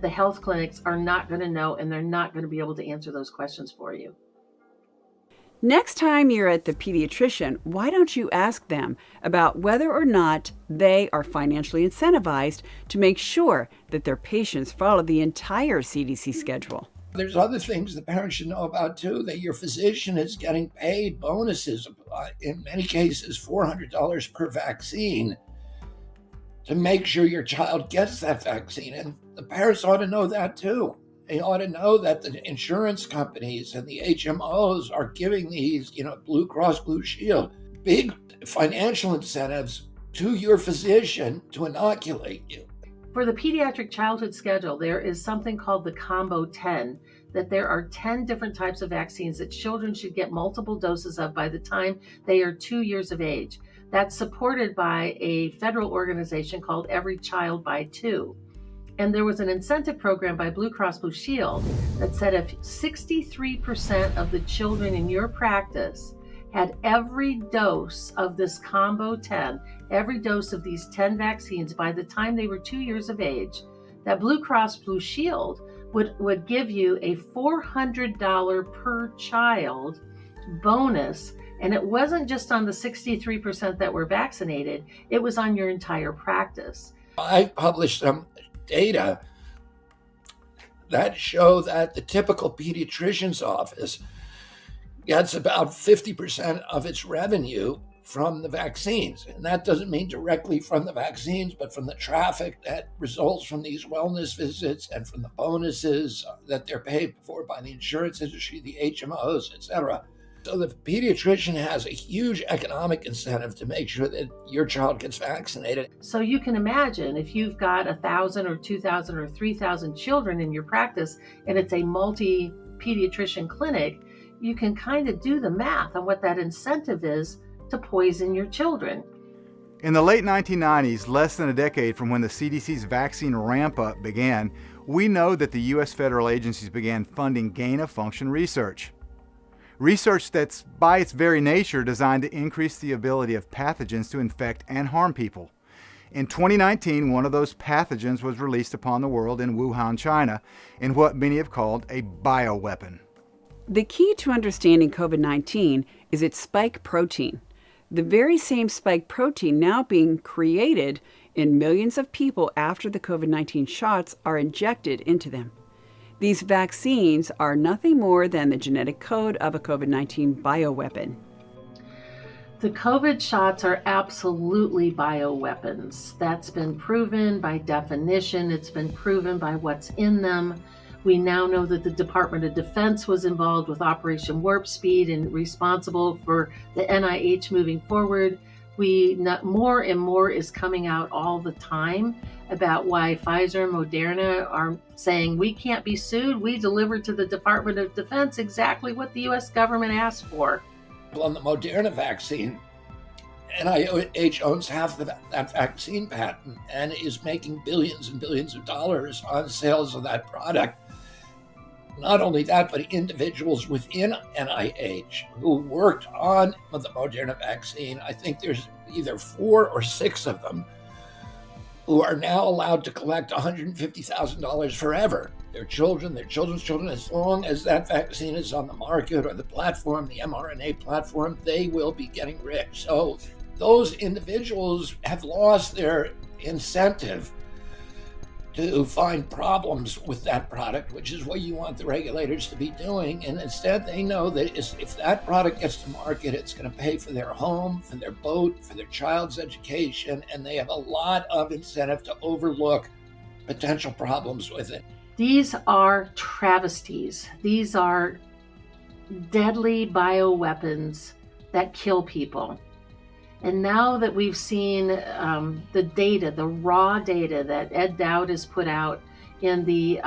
health clinics are not going to know, and they're not going to be able to answer those questions for you. Next time you're at the pediatrician, why don't you ask them about whether or not they are financially incentivized to make sure that their patients follow the entire CDC schedule? There's other things the parents should know about too, that your physician is getting paid bonuses, in many cases $400 per vaccine, to make sure your child gets that vaccine. And the parents ought to know that too. They ought to know that the insurance companies and the HMOs are giving these, Blue Cross Blue Shield, big financial incentives to your physician to inoculate you. For the pediatric childhood schedule, there is something called the Combo 10, that there are 10 different types of vaccines that children should get multiple doses of by the time they are 2 years of age. That's supported by a federal organization called Every Child by Two. And there was an incentive program by Blue Cross Blue Shield that said if 63% of the children in your practice had every dose of this Combo 10, every dose of these 10 vaccines by the time they were 2 years of age, that Blue Cross Blue Shield would give you a $400 per child bonus. And it wasn't just on the 63% that were vaccinated, it was on your entire practice. I published some data that show that the typical pediatrician's office gets about 50% of its revenue from the vaccines. And that doesn't mean directly from the vaccines, but from the traffic that results from these wellness visits and from the bonuses that they're paid for by the insurance industry, the HMOs, etc. So the pediatrician has a huge economic incentive to make sure that your child gets vaccinated. So you can imagine if you've got 1,000 or 2,000 or 3,000 children in your practice and it's a multi-pediatrician clinic, you can kind of do the math on what that incentive is to poison your children. In the late 1990s, less than a decade from when the CDC's vaccine ramp-up began, we know that the U.S. federal agencies began funding gain-of-function research. Research that's, by its very nature, designed to increase the ability of pathogens to infect and harm people. In 2019, one of those pathogens was released upon the world in Wuhan, China, in what many have called a bioweapon. The key to understanding COVID-19 is its spike protein, the very same spike protein now being created in millions of people after the COVID-19 shots are injected into them. These vaccines are nothing more than the genetic code of a COVID-19 bioweapon. The COVID shots are absolutely bioweapons. That's been proven by definition. It's been proven by what's in them. We now know that the Department of Defense was involved with Operation Warp Speed and responsible for the NIH moving forward. More and more is coming out all the time about why Pfizer and Moderna are saying we can't be sued. We delivered to the Department of Defense exactly what the U.S. government asked for. On the Moderna vaccine, NIH owns half of that vaccine patent and is making billions and billions of dollars on sales of that product. Not only that, but individuals within NIH who worked on the Moderna vaccine, I think there's either 4 or 6 of them, who are now allowed to collect $150,000 forever. Their children, their children's children, as long as that vaccine is on the market or the platform, the mRNA platform, they will be getting rich. So those individuals have lost their incentive to find problems with that product, which is what you want the regulators to be doing. And instead, they know that if that product gets to market, it's going to pay for their home, for their boat, for their child's education, and they have a lot of incentive to overlook potential problems with it. These are travesties. These are deadly bioweapons that kill people. And now that we've seen the data, the raw data that Ed Dowd has put out in the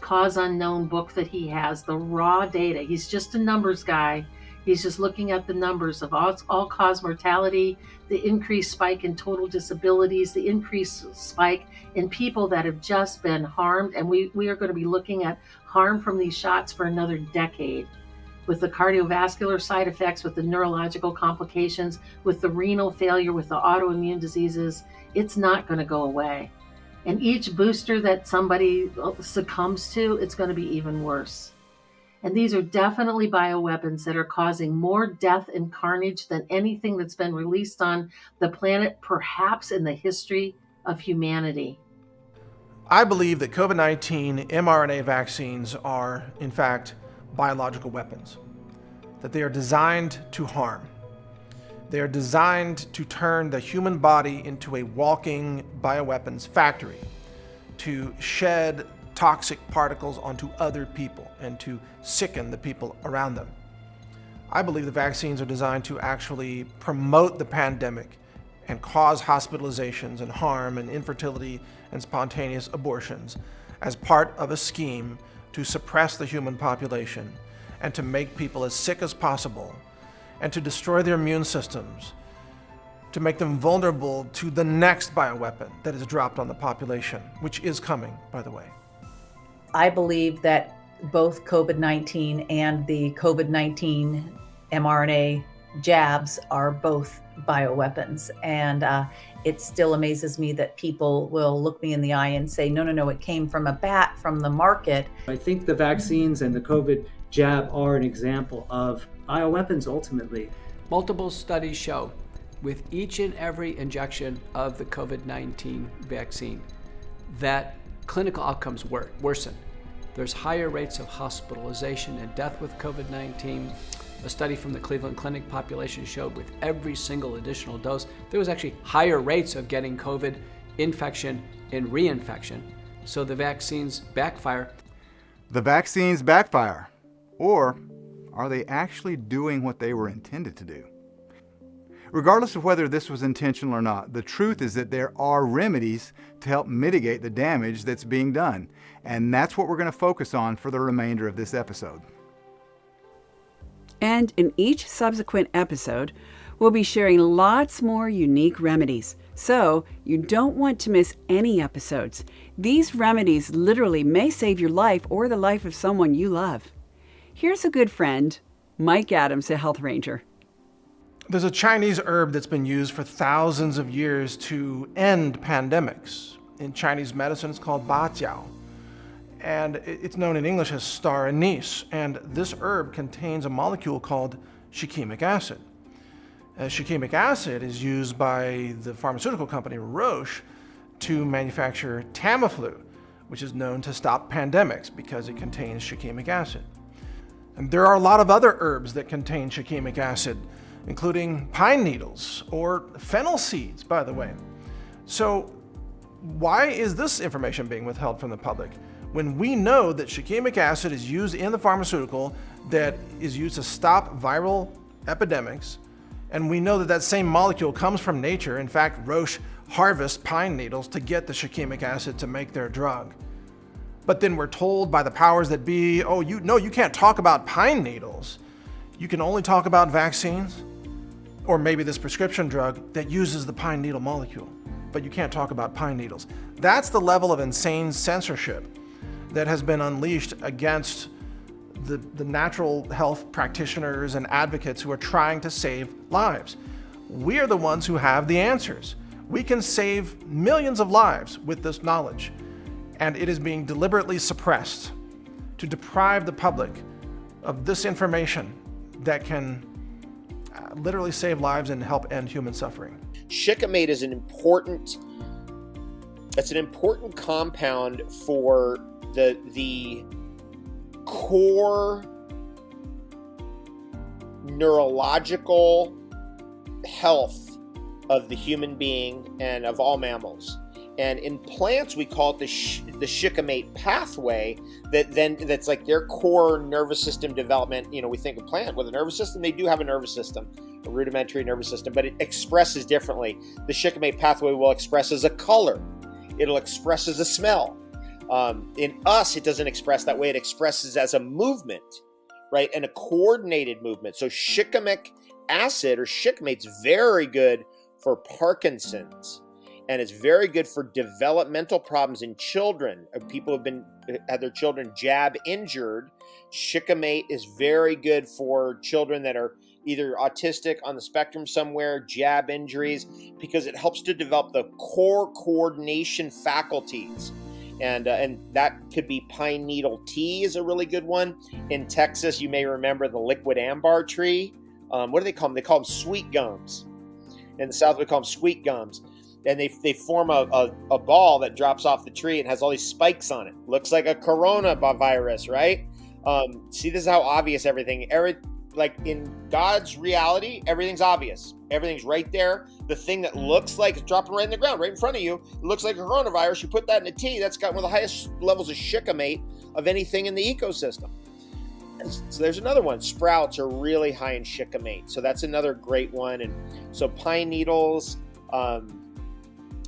Cause Unknown book that he has, the raw data, he's just a numbers guy. He's just looking at the numbers of all-cause mortality, the increased spike in total disabilities, the increased spike in people that have just been harmed. And we are going to be looking at harm from these shots for another decade, with the cardiovascular side effects, with the neurological complications, with the renal failure, with the autoimmune diseases. It's not going to go away. And each booster that somebody succumbs to, it's going to be even worse. And these are definitely bioweapons that are causing more death and carnage than anything that's been released on the planet, perhaps in the history of humanity. I believe that COVID-19 mRNA vaccines are, in fact, biological weapons, that they are designed to harm. They are designed to turn the human body into a walking bioweapons factory, to shed toxic particles onto other people and to sicken the people around them. I believe the vaccines are designed to actually promote the pandemic and cause hospitalizations and harm and infertility and spontaneous abortions as part of a scheme to suppress the human population and to make people as sick as possible and to destroy their immune systems, to make them vulnerable to the next bioweapon that is dropped on the population, which is coming, by the way. I believe that both COVID-19 and the COVID-19 mRNA jabs are both bioweapons. And it still amazes me that people will look me in the eye and say, no, it came from a bat from the market. I think the vaccines and the COVID jab are an example of bioweapons ultimately. Multiple studies show with each and every injection of the COVID-19 vaccine that clinical outcomes worsen. There's higher rates of hospitalization and death with COVID-19. A study from the Cleveland Clinic population showed with every single additional dose, there was actually higher rates of getting COVID infection and reinfection. So the vaccines backfire. The vaccines backfire. Or are they actually doing what they were intended to do? Regardless of whether this was intentional or not, the truth is that there are remedies to help mitigate the damage that's being done. And that's what we're going to focus on for the remainder of this episode. And in each subsequent episode, we'll be sharing lots more unique remedies. So you don't want to miss any episodes. These remedies literally may save your life or the life of someone you love. Here's a good friend, Mike Adams, a health ranger. There's a Chinese herb that's been used for thousands of years to end pandemics. In Chinese medicine, it's called ba jiao. And it's known in English as star anise. And this herb contains a molecule called shikimic acid. Shikimic acid is used by the pharmaceutical company Roche to manufacture Tamiflu, which is known to stop pandemics because it contains shikimic acid. And there are a lot of other herbs that contain shikimic acid, including pine needles or fennel seeds, by the way. So why is this information being withheld from the public when we know that shikimic acid is used in the pharmaceutical that is used to stop viral epidemics, and we know that that same molecule comes from nature? In fact, Roche harvests pine needles to get the shikimic acid to make their drug. But then we're told by the powers that be, you can't talk about pine needles. You can only talk about vaccines, or maybe this prescription drug that uses the pine needle molecule, but you can't talk about pine needles. That's the level of insane censorship that has been unleashed against the natural health practitioners and advocates who are trying to save lives. We are the ones who have the answers. We can save millions of lives with this knowledge, and it is being deliberately suppressed to deprive the public of this information that can literally save lives and help end human suffering. Shikimate is an important compound for the core neurological health of the human being and of all mammals. And in plants, we call it the shikimate pathway. That's like their core nervous system development. We think of plant with a nervous system. They do have a nervous system, a rudimentary nervous system, but it expresses differently. The shikimate pathway will express as a color. It'll express as a smell. In us, it doesn't express that way. It expresses as a movement, right? And a coordinated movement. So shikimic acid or shikimate's very good for Parkinson's. And it's very good for developmental problems in children. People who had their children jab injured. Shikimate is very good for children that are either autistic on the spectrum somewhere, jab injuries, because it helps to develop the core coordination faculties. And that could be pine needle tea is a really good one. In Texas, you may remember the liquid ambar tree. What do they call them? They call them sweet gums. In the South, we call them sweet gums. And they form a ball that drops off the tree and has all these spikes on it. Looks like a coronavirus, right? See, this is how obvious everything. Like in God's reality, everything's obvious. Everything's right there. The thing that looks like it's dropping right in the ground, right in front of you, it looks like a coronavirus. You put that in a tea, that's got one of the highest levels of shikimate of anything in the ecosystem. And so there's another one. Sprouts are really high in shikimate. So that's another great one. And so pine needles.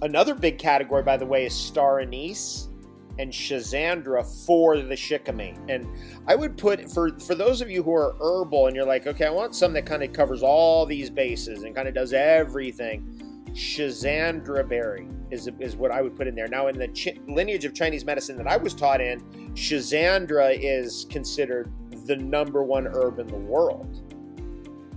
Another big category, by the way, is star anise and schizandra for the shikimate. And I would put, for those of you who are herbal and you're like, okay, I want something that kind of covers all these bases and kind of does everything, schizandra berry is what I would put in there. Now, in the lineage of Chinese medicine that I was taught in, schizandra is considered the #1 herb in the world.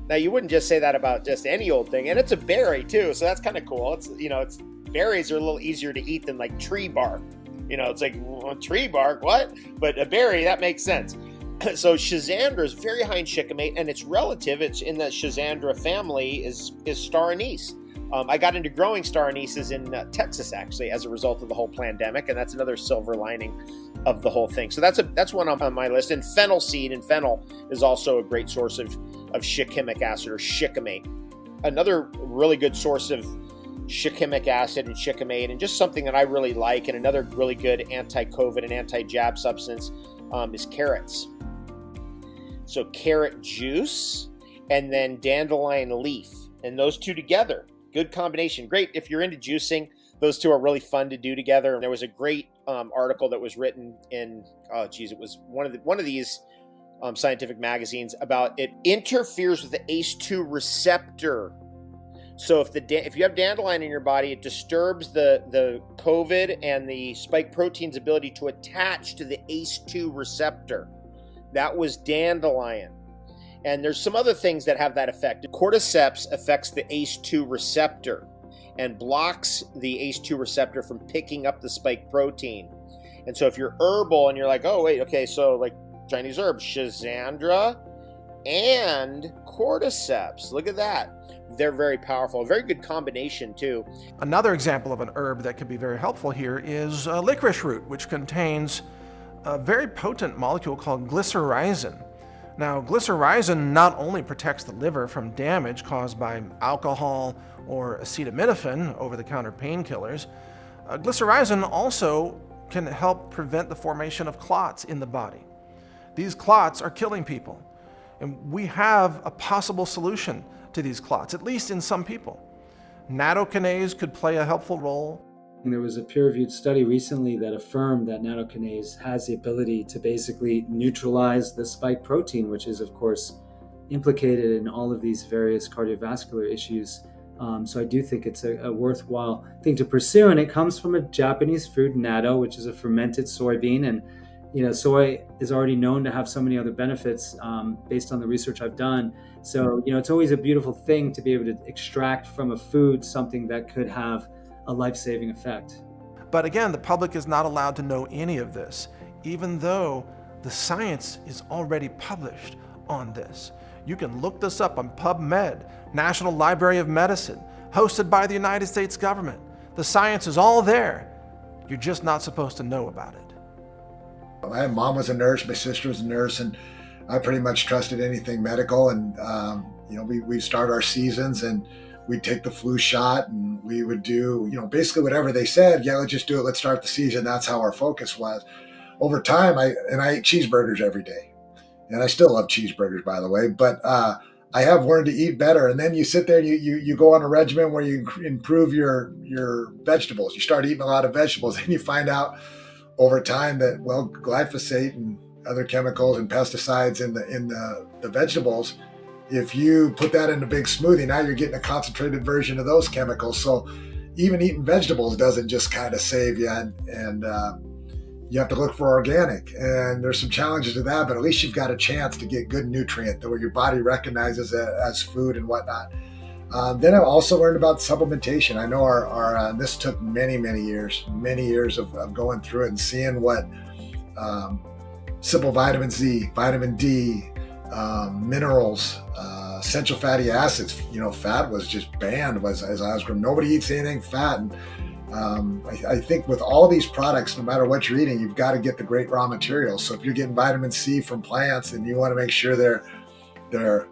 Now, you wouldn't just say that about just any old thing, and it's a berry too, so that's kind of cool. It's berries are a little easier to eat than like tree bark. It's like, well, tree bark, what? But a berry, that makes sense. So schizandra is very high in shikimate, and its relative, it's in the schizandra family, is star anise. I got into growing star anises in Texas, actually, as a result of the whole pandemic, and that's another silver lining of the whole thing. So that's one on my list. And fennel seed, and fennel is also a great source of shikimic acid or shikimate. Another really good source of shikimic acid and shikimate, and just something that I really like, and another really good anti-COVID and anti-jab substance is carrots. So carrot juice and then dandelion leaf, and those two together, good combination. Great if you're into juicing. Those two are really fun to do together. And there was a great article that was written in, it was one of these scientific magazines about it interferes with the ACE2 receptor. So if you have dandelion in your body, it disturbs the COVID and the spike protein's ability to attach to the ACE2 receptor. That was dandelion. And there's some other things that have that effect. Cordyceps affects the ACE2 receptor and blocks the ACE2 receptor from picking up the spike protein. And so if you're herbal and you're like, oh, wait, okay, so like Chinese herbs, schizandra and cordyceps, look at that. They're very powerful. A very good combination, too. Another example of an herb that could be very helpful here is licorice root, which contains a very potent molecule called glycyrrhizin. Now, glycyrrhizin not only protects the liver from damage caused by alcohol or acetaminophen, over-the-counter painkillers, glycyrrhizin also can help prevent the formation of clots in the body. These clots are killing people, and we have a possible solution to these clots, at least in some people. Nattokinase could play a helpful role. And there was a peer-reviewed study recently that affirmed that nattokinase has the ability to basically neutralize the spike protein, which is, of course, implicated in all of these various cardiovascular issues. So I do think it's a worthwhile thing to pursue. And it comes from a Japanese fruit, natto, which is a fermented soybean. And soy is already known to have so many other benefits based on the research I've done. So, it's always a beautiful thing to be able to extract from a food something that could have a life-saving effect. But again, the public is not allowed to know any of this, even though the science is already published on this. You can look this up on PubMed, National Library of Medicine, hosted by the United States government. The science is all there. You're just not supposed to know about it. My mom was a nurse, my sister was a nurse, and I pretty much trusted anything medical. And, we'd start our seasons and we'd take the flu shot and we would do, basically whatever they said. Yeah, let's just do it. Let's start the season. That's how our focus was. Over time, I ate cheeseburgers every day. And I still love cheeseburgers, by the way. But I have learned to eat better. And then you sit there and you go on a regimen where you improve your vegetables. You start eating a lot of vegetables and you find out over time that, glyphosate and other chemicals and pesticides in the vegetables, if you put that in a big smoothie, now you're getting a concentrated version of those chemicals. So even eating vegetables doesn't just kind of save you, and you have to look for organic. And there's some challenges to that, but at least you've got a chance to get good nutrient that where your body recognizes it as food and whatnot. Then I've also learned about supplementation. I know our this took many years of going through it and seeing what simple vitamin Z, vitamin D, minerals, essential fatty acids. Fat was just banned as I was growing. Nobody eats anything fat. And I think with all these products, no matter what you're eating, you've got to get the great raw materials. So if you're getting vitamin C from plants and you want to make sure they're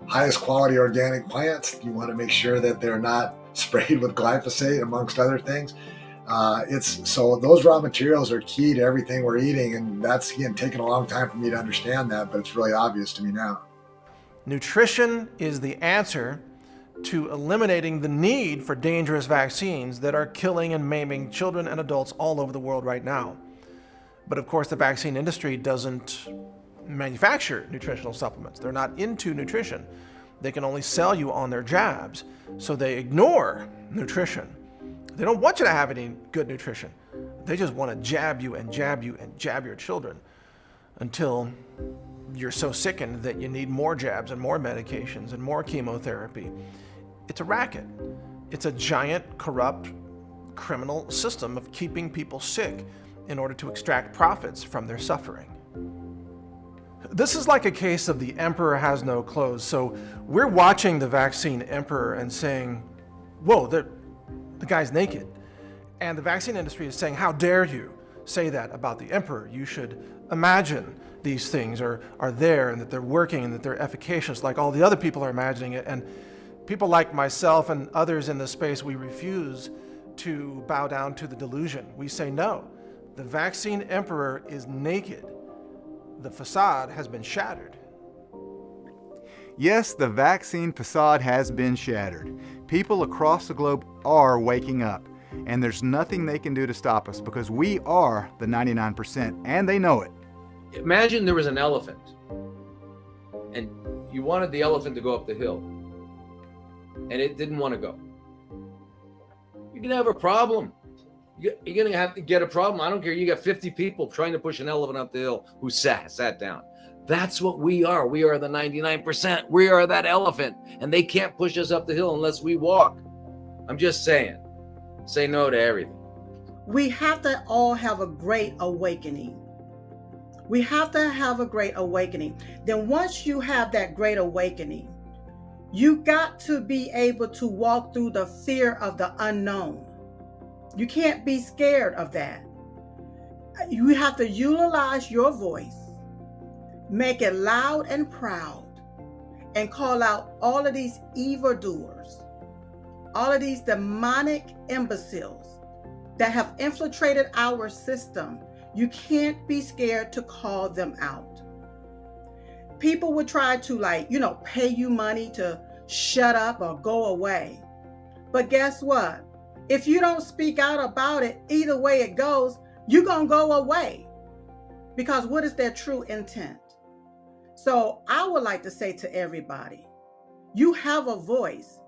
highest quality organic plants, you want to make sure that they're not sprayed with glyphosate, amongst other things. So those raw materials are key to everything we're eating. And that's, again, taken a long time for me to understand that, but it's really obvious to me now. Nutrition is the answer to eliminating the need for dangerous vaccines that are killing and maiming children and adults all over the world right now. But of course, the vaccine industry doesn't manufacture nutritional supplements. They're not into nutrition. They can only sell you on their jabs. So they ignore nutrition. They don't want you to have any good nutrition. They just want to jab you and jab you and jab your children until you're so sickened that you need more jabs and more medications and more chemotherapy. It's a racket. It's a giant, corrupt, criminal system of keeping people sick in order to extract profits from their suffering. This is like a case of the emperor has no clothes. So we're watching the vaccine emperor and saying, whoa, the guy's naked. And the vaccine industry is saying, how dare you say that about the emperor? You should imagine these things are there and that they're working and that they're efficacious like all the other people are imagining it. And people like myself and others in this space, we refuse to bow down to the delusion. We say, no, the vaccine emperor is naked. The facade has been shattered. Yes, the vaccine facade has been shattered. People across the globe are waking up, and there's nothing they can do to stop us because we are the 99%, and they know it. Imagine there was an elephant, and you wanted the elephant to go up the hill, and it didn't want to go. You're going to have a problem. You're going to have to get a problem. I don't care. You got 50 people trying to push an elephant up the hill who sat down. That's what we are. We are the 99%. We are that elephant, and they can't push us up the hill unless we walk. I'm just saying. Say no to everything. We have to all have a great awakening. We have to have a great awakening. Then once you have that great awakening, you got to be able to walk through the fear of the unknown. You can't be scared of that. You have to utilize your voice, make it loud and proud, and call out all of these evildoers, all of these demonic imbeciles that have infiltrated our system. You can't be scared to call them out. People would try to pay you money to shut up or go away. But guess what? If you don't speak out about it, either way it goes, you're going to go away. Because what is their true intent? So I would like to say to everybody, you have a voice.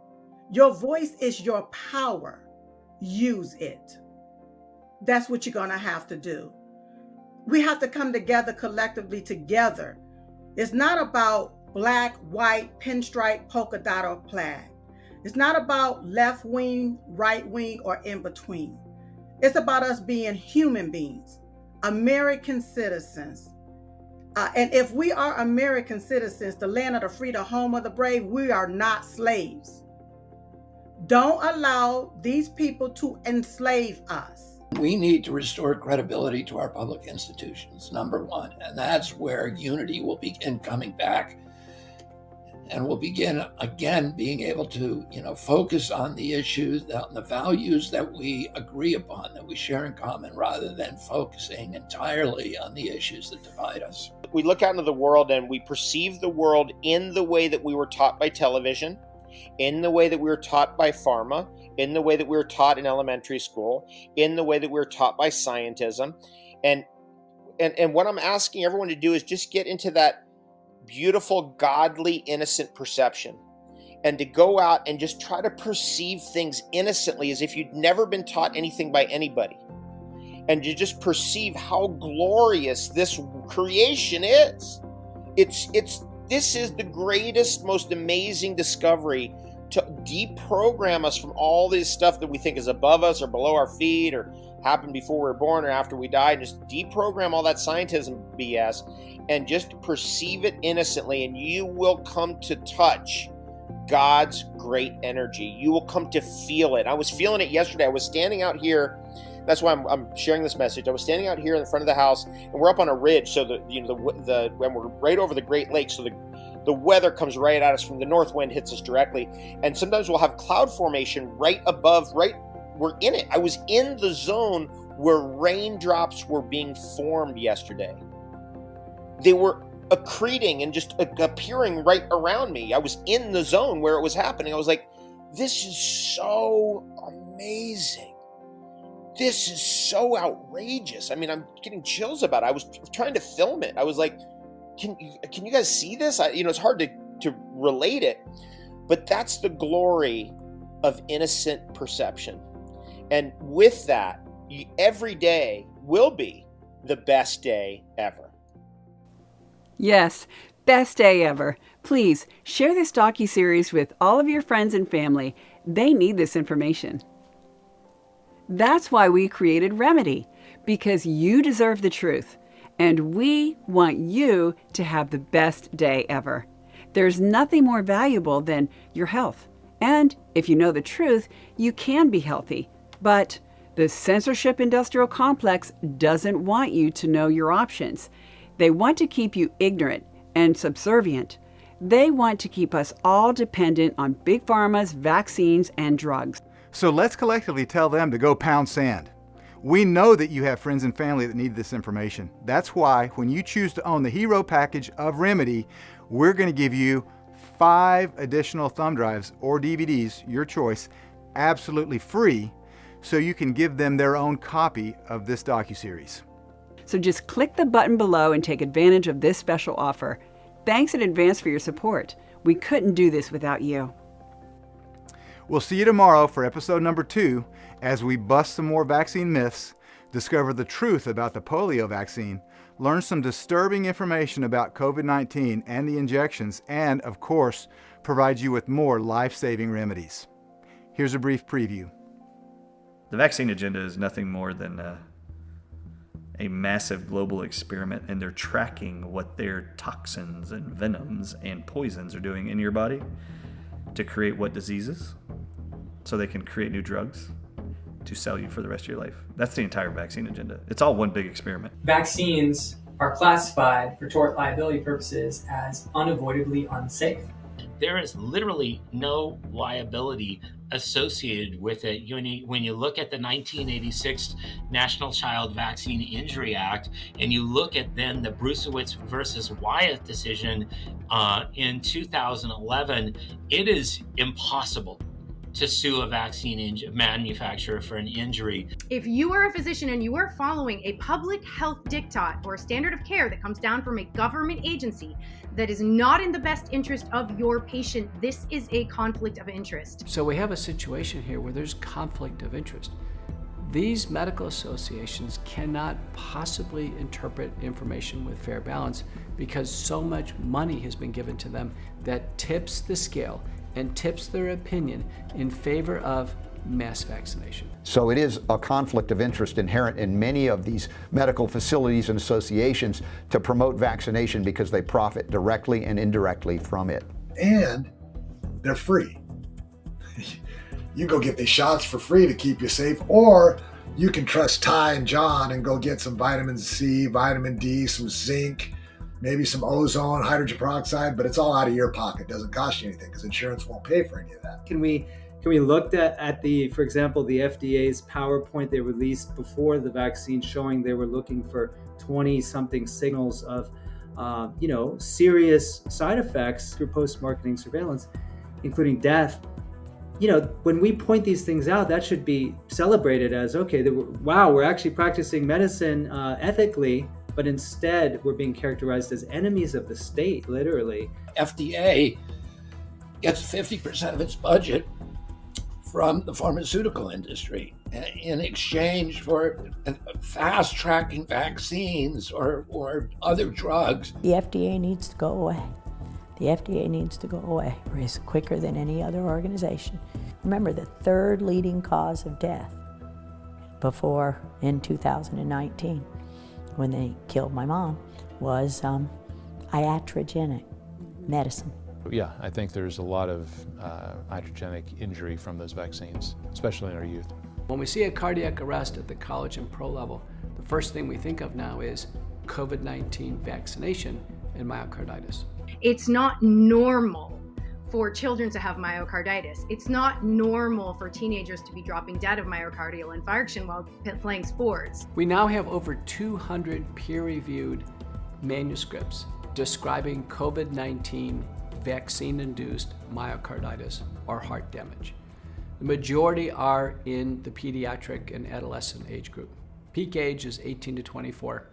Your voice is your power. Use it. That's what you're going to have to do. We have to come together collectively together. It's not about black, white, pinstripe, polka dot, or plaid. It's not about left wing, right wing, or in between. It's about us being human beings, American citizens. And if we are American citizens, the land of the free, the home of the brave, we are not slaves. Don't allow these people to enslave us. We need to restore credibility to our public institutions, number one. And that's where unity will begin coming back. And we'll begin again being able to, focus on the issues, the values that we agree upon, that we share in common, rather than focusing entirely on the issues that divide us. We look out into the world and we perceive the world in the way that we were taught by television, in the way that we were taught by pharma, in the way that we were taught in elementary school, in the way that we were taught by scientism. And what I'm asking everyone to do is just get into that beautiful, godly, innocent perception, and to go out and just try to perceive things innocently as if you'd never been taught anything by anybody, and to just perceive how glorious this creation is. This is the greatest, most amazing discovery to deprogram us from all this stuff that we think is above us or below our feet or happened before we were born or after we died, and just deprogram all that scientism BS and just perceive it innocently, and you will come to touch God's great energy. You will come to feel it. I was feeling it yesterday. I was standing out here. That's why I'm sharing this message. I was standing out here in the front of the house, and we're up on a ridge, so when we're right over the Great Lakes, so the weather comes right at us from the north wind, hits us directly, and sometimes we'll have cloud formation right above. We're in it. I was in the zone where raindrops were being formed yesterday. They were accreting and just appearing right around me. I was in the zone where it was happening. I was like, this is so amazing. This is so outrageous. I mean, I'm getting chills about it. I was trying to film it. I was like, can you guys see this? It's hard to relate it, but that's the glory of innocent perception. And with that, every day will be the best day ever. Yes, best day ever. Please share this docuseries with all of your friends and family. They need this information. That's why we created Remedy, because you deserve the truth, and we want you to have the best day ever. There's nothing more valuable than your health. And if you know the truth, you can be healthy. But the censorship industrial complex doesn't want you to know your options. They want to keep you ignorant and subservient. They want to keep us all dependent on big pharma's vaccines and drugs. So let's collectively tell them to go pound sand. We know that you have friends and family that need this information. That's why when you choose to own the Hero package of Remedy, we're going to give you 5 additional thumb drives or DVDs, your choice, absolutely free, so you can give them their own copy of this docuseries. So just click the button below and take advantage of this special offer. Thanks in advance for your support. We couldn't do this without you. We'll see you tomorrow for episode number 2 as we bust some more vaccine myths, discover the truth about the polio vaccine, learn some disturbing information about COVID-19 and the injections, and, of course, provide you with more life-saving remedies. Here's a brief preview. The vaccine agenda is nothing more than a massive global experiment, and they're tracking what their toxins and venoms and poisons are doing in your body to create what diseases, so they can create new drugs to sell you for the rest of your life. That's the entire vaccine agenda. It's all one big experiment. Vaccines are classified for tort liability purposes as unavoidably unsafe. There is literally no liability associated with it. When you look at the 1986 National Child Vaccine Injury Act, and you look at then the Brucewitz versus Wyeth decision in 2011, it is impossible to sue a vaccine manufacturer for an injury. If you are a physician and you are following a public health diktat or a standard of care that comes down from a government agency that is not in the best interest of your patient, this is a conflict of interest. So we have a situation here where there's conflict of interest. These medical associations cannot possibly interpret information with fair balance because so much money has been given to them that tips the scale and tips their opinion in favor of mass vaccination. So it is a conflict of interest inherent in many of these medical facilities and associations to promote vaccination because they profit directly and indirectly from it. And they're free. You go get these shots for free to keep you safe, or you can trust Ty and John and go get some vitamin C, vitamin D, some zinc, maybe some ozone, hydrogen peroxide, but it's all out of your pocket. It doesn't cost you anything because insurance won't pay for any of that. Can we look at the, for example, the FDA's PowerPoint they released before the vaccine showing they were looking for 20-something signals of, serious side effects through post-marketing surveillance, including death. When we point these things out, that should be celebrated as, okay, wow, we're actually practicing medicine ethically, but instead we're being characterized as enemies of the state, literally. FDA gets 50% of its budget from the pharmaceutical industry in exchange for fast-tracking vaccines or other drugs. The FDA needs to go away. The FDA needs to go away. It's quicker than any other organization. Remember, the third leading cause of death in 2019, when they killed my mom, was iatrogenic medicine. Yeah, I think there's a lot of iatrogenic injury from those vaccines, especially in our youth. When we see a cardiac arrest at the college and pro level, the first thing we think of now is COVID-19 vaccination and myocarditis. It's not normal for children to have myocarditis. It's not normal for teenagers to be dropping dead of myocardial infarction while playing sports. We now have over 200 peer-reviewed manuscripts describing COVID-19 vaccine-induced myocarditis or heart damage. The majority are in the pediatric and adolescent age group. Peak age is 18 to 24.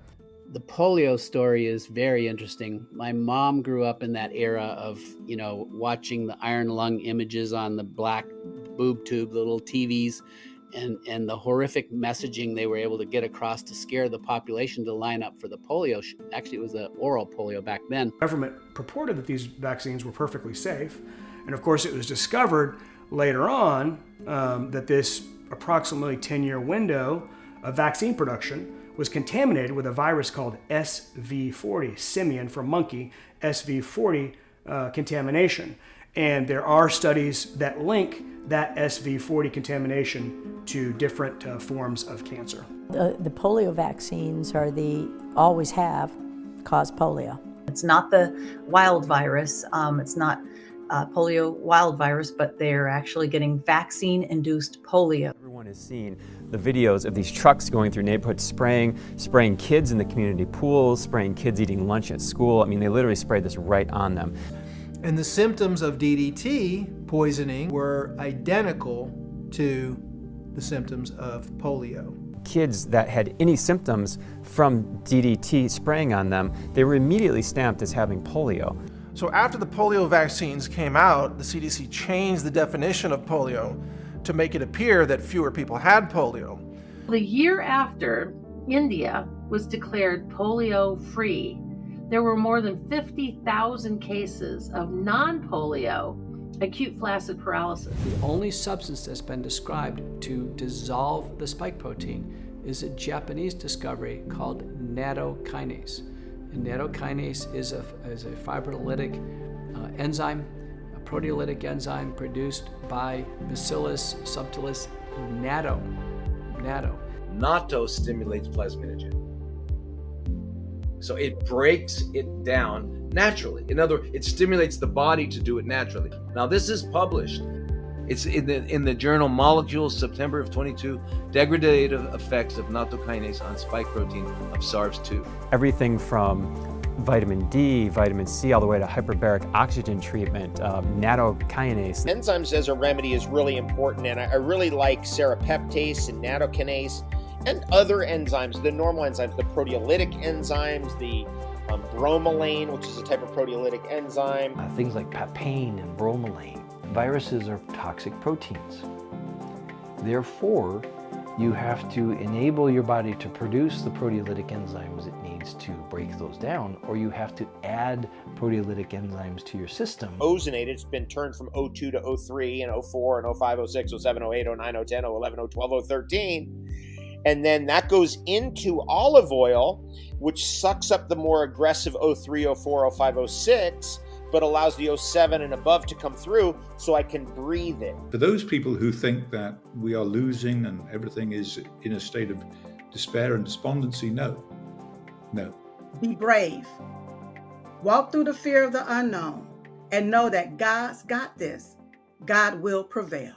The polio story is very interesting. My mom grew up in that era of, watching the iron lung images on the black boob tube, the little TVs, and the horrific messaging they were able to get across to scare the population to line up for the polio. Actually, it was the oral polio back then. The government purported that these vaccines were perfectly safe. And of course, it was discovered later on that this approximately 10-year window of vaccine production was contaminated with a virus called SV40, simian for monkey, SV40 contamination. And there are studies that link that SV40 contamination to different forms of cancer. The polio vaccines always have caused polio. It's not the wild virus. It's not polio wild virus, but they're actually getting vaccine-induced polio. Everyone has seen the videos of these trucks going through neighborhoods spraying kids in the community pools, spraying kids eating lunch at school. I mean, they literally sprayed this right on them. And the symptoms of DDT poisoning were identical to the symptoms of polio. Kids that had any symptoms from DDT spraying on them, they were immediately stamped as having polio. So after the polio vaccines came out, the CDC changed the definition of polio to make it appear that fewer people had polio. The year after India was declared polio-free, there were more than 50,000 cases of non-polio acute flaccid paralysis. The only substance that's been described to dissolve the spike protein is a Japanese discovery called nattokinase. And nattokinase is a fibrinolytic enzyme, a proteolytic enzyme produced by Bacillus subtilis natto. Natto stimulates plasminogen. So it breaks it down naturally. In other words, it stimulates the body to do it naturally. Now this is published. It's in the journal Molecules, September of 22, degradative effects of nattokinase on spike protein of SARS-2. Everything from vitamin D, vitamin C, all the way to hyperbaric oxygen treatment, nattokinase. Enzymes as a remedy is really important, and I really like serrapeptase and nattokinase and other enzymes, the normal enzymes, the proteolytic enzymes, the bromelain, which is a type of proteolytic enzyme. Things like papain and bromelain. Viruses are toxic proteins. Therefore, you have to enable your body to produce the proteolytic enzymes it needs to break those down, or you have to add proteolytic enzymes to your system. Ozonate, it's been turned from O2 to O3 and O4 and O5, O6, O7, O8, O9, O10, O11, O12, O13. And then that goes into olive oil, which sucks up the more aggressive O3, O4, O5, O6, but allows the O7 and above to come through so I can breathe it. For those people who think that we are losing and everything is in a state of despair and despondency, no. Be brave. Walk through the fear of the unknown and know that God's got this. God will prevail.